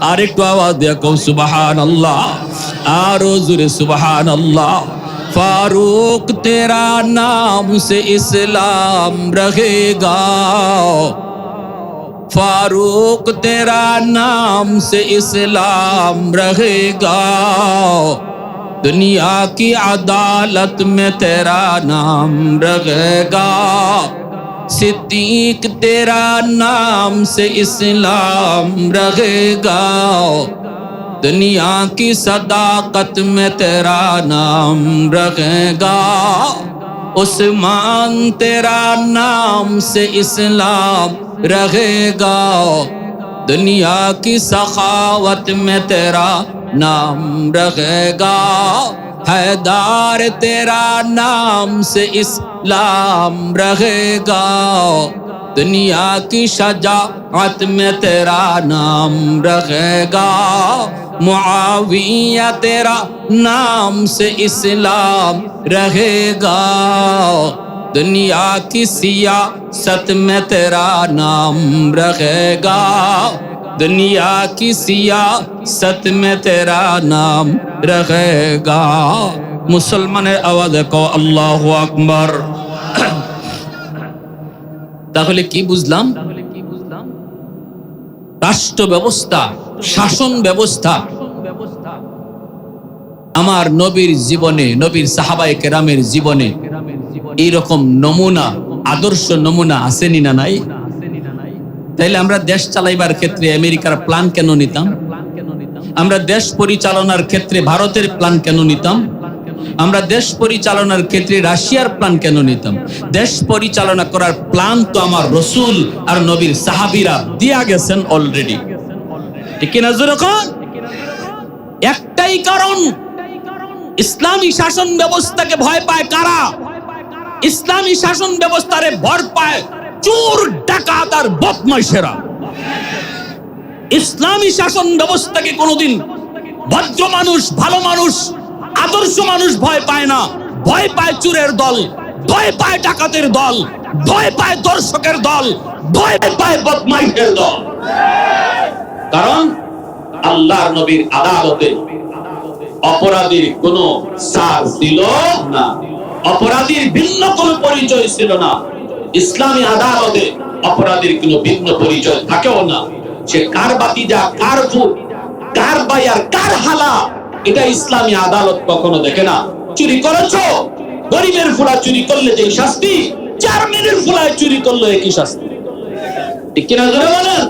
আর একটু আওয়াজ দেখো সুবহানাল্লাহ, আরো জোরে সুবহানাল্লাহ। फारूक तेरा नाम से इस्लाम रहेगा, फारूक तेरा नाम से इस्लाम रहेगा, दुनिया की अदालत में तेरा नाम रहेगा, सिद्दीक तेरा नाम से इस्लाम रहेगा, दुनिया की सदाकत में तेरा नाम रहेगा, उस्मान तेरा नाम से इस्लाम रहेगा, दुनिया की सखावत में तेरा नाम रहेगा, हैदार तेरा नाम से इस्लाम रहेगा, दुनिया की शजाअत में तेरा नाम रहेगा, मुआविया तेरा नाम से इस्लाम रहेगा, दुनिया की सियासत में तेरा नाम रहेगा, दुनिया की सियासत में तेरा नाम रहेगा। मुसलमाনের আওয়াজ কও আল্লাহু আকবার। তাহলে কি বুঝলাম? রাষ্ট্র ব্যবস্থা, শাসন ব্যবস্থা আমার নবীর জীবনে, নবীর সাহাবায়ে কেরামের জীবনে এইরকম নমুনা, আদর্শ নমুনা আসেনি না নাই? তাইলে আমরা দেশ চালাইবার ক্ষেত্রে আমেরিকার প্ল্যান কেন নিতাম? আমরা দেশ পরিচালনার ক্ষেত্রে ভারতের প্ল্যান কেন নিতাম? আমরা দেশ পরিচালনার ক্ষেত্রে রাশিয়ার প্ল্যান কেন নিতাম? দেশ পরিচালনা করার প্ল্যান তো আমার রসুল আর নবীর সাহাবীরা দিয়া গেছেন অলরেডি। ঠিক না জোরে কোন? একটাই কারণ, ইসলামী শাসন ব্যবস্থাকে ভয় পায় কারা? ইসলামী শাসন ব্যবস্থারে ভর পায় চোর, ডাকাত আর বদমাইশেরা। ইসলামী শাসন ব্যবস্থাকে কোনোদিন ভদ্র মানুষ, ভালো মানুষ, আদর্শ মানুষ ভয় পায় না। ভয় পায় চোরের দল, ভয় পায় ডাকাতের দল, ভয় পায় দর্শকের দল, ভয় পায় বদমাইশের দল। কারণ আল্লাহর নবীর আদালতে অপরাধীর কোনো সার ছিল না, অপরাধীর ভিন্ন কোনো পরিচয় ছিল না। ইসলামী আদালতে অপরাধীর কোনো ভিন্ন পরিচয় থাকেও না। সে কার বাতিজা, কার ফুট, কার ভাই আর কার হালা, এটা ইসলামী আদালত কখনো দেখে না। চুরি করেছো, গরিবের ফুলা চুরি করলে যে শাস্তি, চেয়ারম্যানের ফুলায় চুরি করলে একই শাস্তি। ঠিক কিনা জোরে বলেন?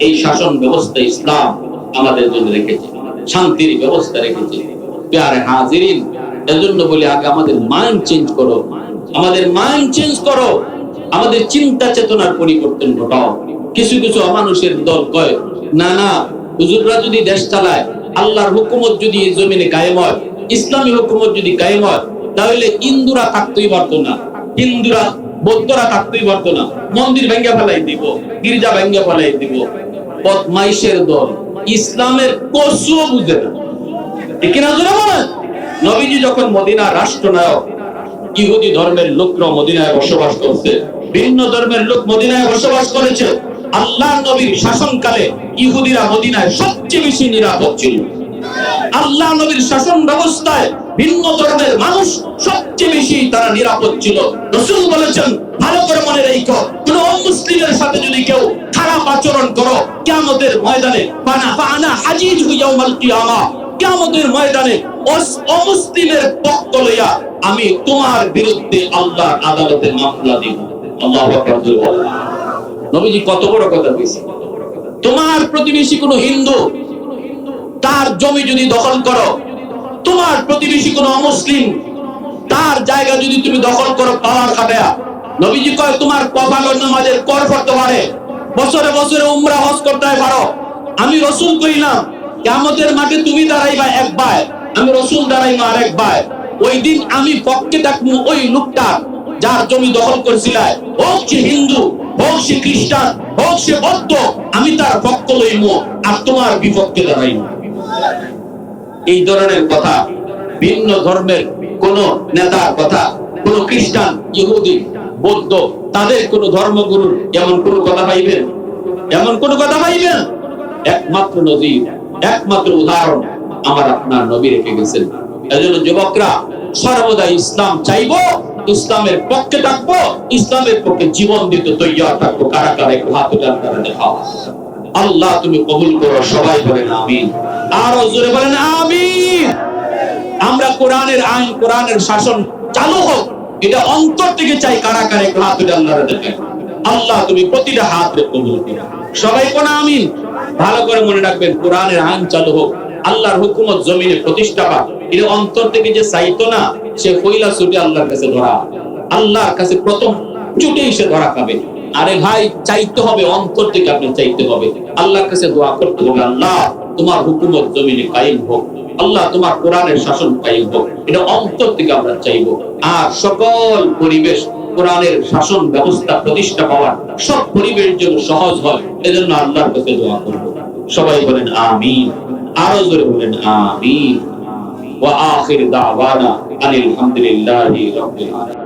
এই শাসন ব্যবস্থা ইসলাম আমাদের জন্য রেখেছে, শান্তির ব্যবস্থা রেখেছে। প্যারে হাজিরিন, এজন্য বলি আগে আমাদের মাইন্ড চেঞ্জ করো, আমাদের মাইন্ড চেঞ্জ করো, আমাদের চিন্তা চেতনার পরিবর্তন ঘটাও। কিছু কিছু অমানুষের দল কয়, না না হুজুররা যদি দেশ চালায়, আল্লাহর হুকুমত যদি এই জমিনে কায়েম হয়, ইসলামী হুকুমত যদি কায়েম হয়, তাহলে হিন্দুরা থাকতেই পারতো না, হিন্দুরা বৌদ্ধরা থাকতেই পারতো না, মন্দির ভেঙে ফেলাই দিব, গির্জা ভেঙে ফেলাই দিব। বদমাইশের দল, ইসলামের কসুও বুঝে না। ঠিক না জোরে বলেন? নবীজি যখন মদিনার রাষ্ট্রনায়ক, ইহুদি ধর্মের লোকরা মদিনায় বসবাস করছে, ভিন্ন ধর্মের লোক মদিনায় বসবাস করেছে। আল্লাহর নবীর শাসনকালে ইহুদিরা মদিনায় সবচেয়ে বেশি নিরাপদ ছিল। আল্লাহর নবীর শাসন ব্যবস্থায় ভিন্ন ধর্মের মানুষ সবচেয়ে বেশি তারা নিরাপদ ছিল। রাসূল বলেছেন, ভালো করে মনে রেখো, কোন অমুসলিমের সাথে যদি কেউ খারাপ আচরণ করো, কিয়ামতের ময়দানে ফানা হাজিজু ইয়াউমাল কিয়ামা, কিয়ামতের ময়দানে অমুসলিমের পক্ষ লইয়া আমি তোমার বিরুদ্ধে আল্লাহর আদালতে মামলা দিব। আল্লাহু আকবার। নবীজি কত বড় কথা বলেছে। তোমার প্রতিবেশী কোনো হিন্দু, তার জমি যদি দখল করো, তোমার প্রতিবেশী কোনো অমুসলিম, তার জায়গা যদি তুমি দখল করো পাওয়ার খাটায়া, নবীজি কয় তোমার কপাল নামাজের কর করতে পারে, বছরে বছরে উমরা হজ করতে পারো। আমি রাসূল কইলাম কিয়ামতের মাঠে তুমি দাঁড়াইবা একবার, আমি রাসূল দাঁড়াইবা আরেকবার। ওই দিন আমি পক্ষে থাকবো ওই লোকটা যার জমি দখল করছিলা, হোক সে হিন্দু, হোক সে খ্রিস্টান, হোক সে বৌদ্ধ, আমি তার পক্ষ লইব আর তোমার বিপক্ষে দাঁড়াইব। এই ধরনের কথা ভিন্ন ধর্মের কোন নেতার কথা, কোন খ্রিস্টান, ইহুদি, বৌদ্ধ, তাদের কোন ধর্মগুরুর এমন কোন কথা পাইবেন? এমন কোন কথা পাইবেন? একমাত্র নজির, একমাত্র উদাহরণ আমার আপনার নবী রেখে গেছেন। এজন্য যুবকরা সর্বদা ইসলাম চাইবো, ইসলামের পক্ষে থাকবো, ইসলামের পক্ষে জীবন দিতে তৈরি থাকবো। কারা কারা একটু হাত উঠান, কারা দেখাও। আল্লাহ তুমি কবুল করো, সবাই বলেন আমিন। আরো জোরে বলেন আমিন। আমরা কোরআনের আইন, কোরআনের শাসন চালু হোক, এটা অন্তর থেকে চাই। কারা কারা একটু হাত উঠান, কারা দেখাও। আল্লাহ তুমি প্রতিটা হাত কবুল করো, সবাই কোন আমিন। ভালো করে মনে রাখবেন, কোরআনের আইন চালু হোক, আল্লাহর হুকুমত জমিনে প্রতিষ্ঠা পাক। এটা অন্তর থেকে যে চাইতো না, সে কইলা ছুটে আল্লাহর কাছে ধরা, আল্লাহর কাছে প্রথম ছুটেই সে ধরা খাবে। আরে ভাই, চাইতে হবে, অন্তর থেকে আপনি চাইতে হবে, আল্লাহর কাছে দোয়া করতে হবে, আল্লাহ তোমার হুকুমত জমিনে কায়েম হোক, আল্লাহ তোমার কোরআনের শাসন কায়েম হোক। এটা অন্তর থেকে আমরা চাইবো। আর সকল পরিবেশ কোরআনের শাসন ব্যবস্থা প্রতিষ্ঠা পাওয়ার সব পরিবেশ যেন সহজ হয়, এজন্য আল্লাহর কাছে দোয়া করব। সবাই বলেন আমিন। আরো জোরে বলেন আমিন। ওয়া আখির দাওয়ানা আনিল হামদুলিল্লাহি রাব্বিল আলামিন।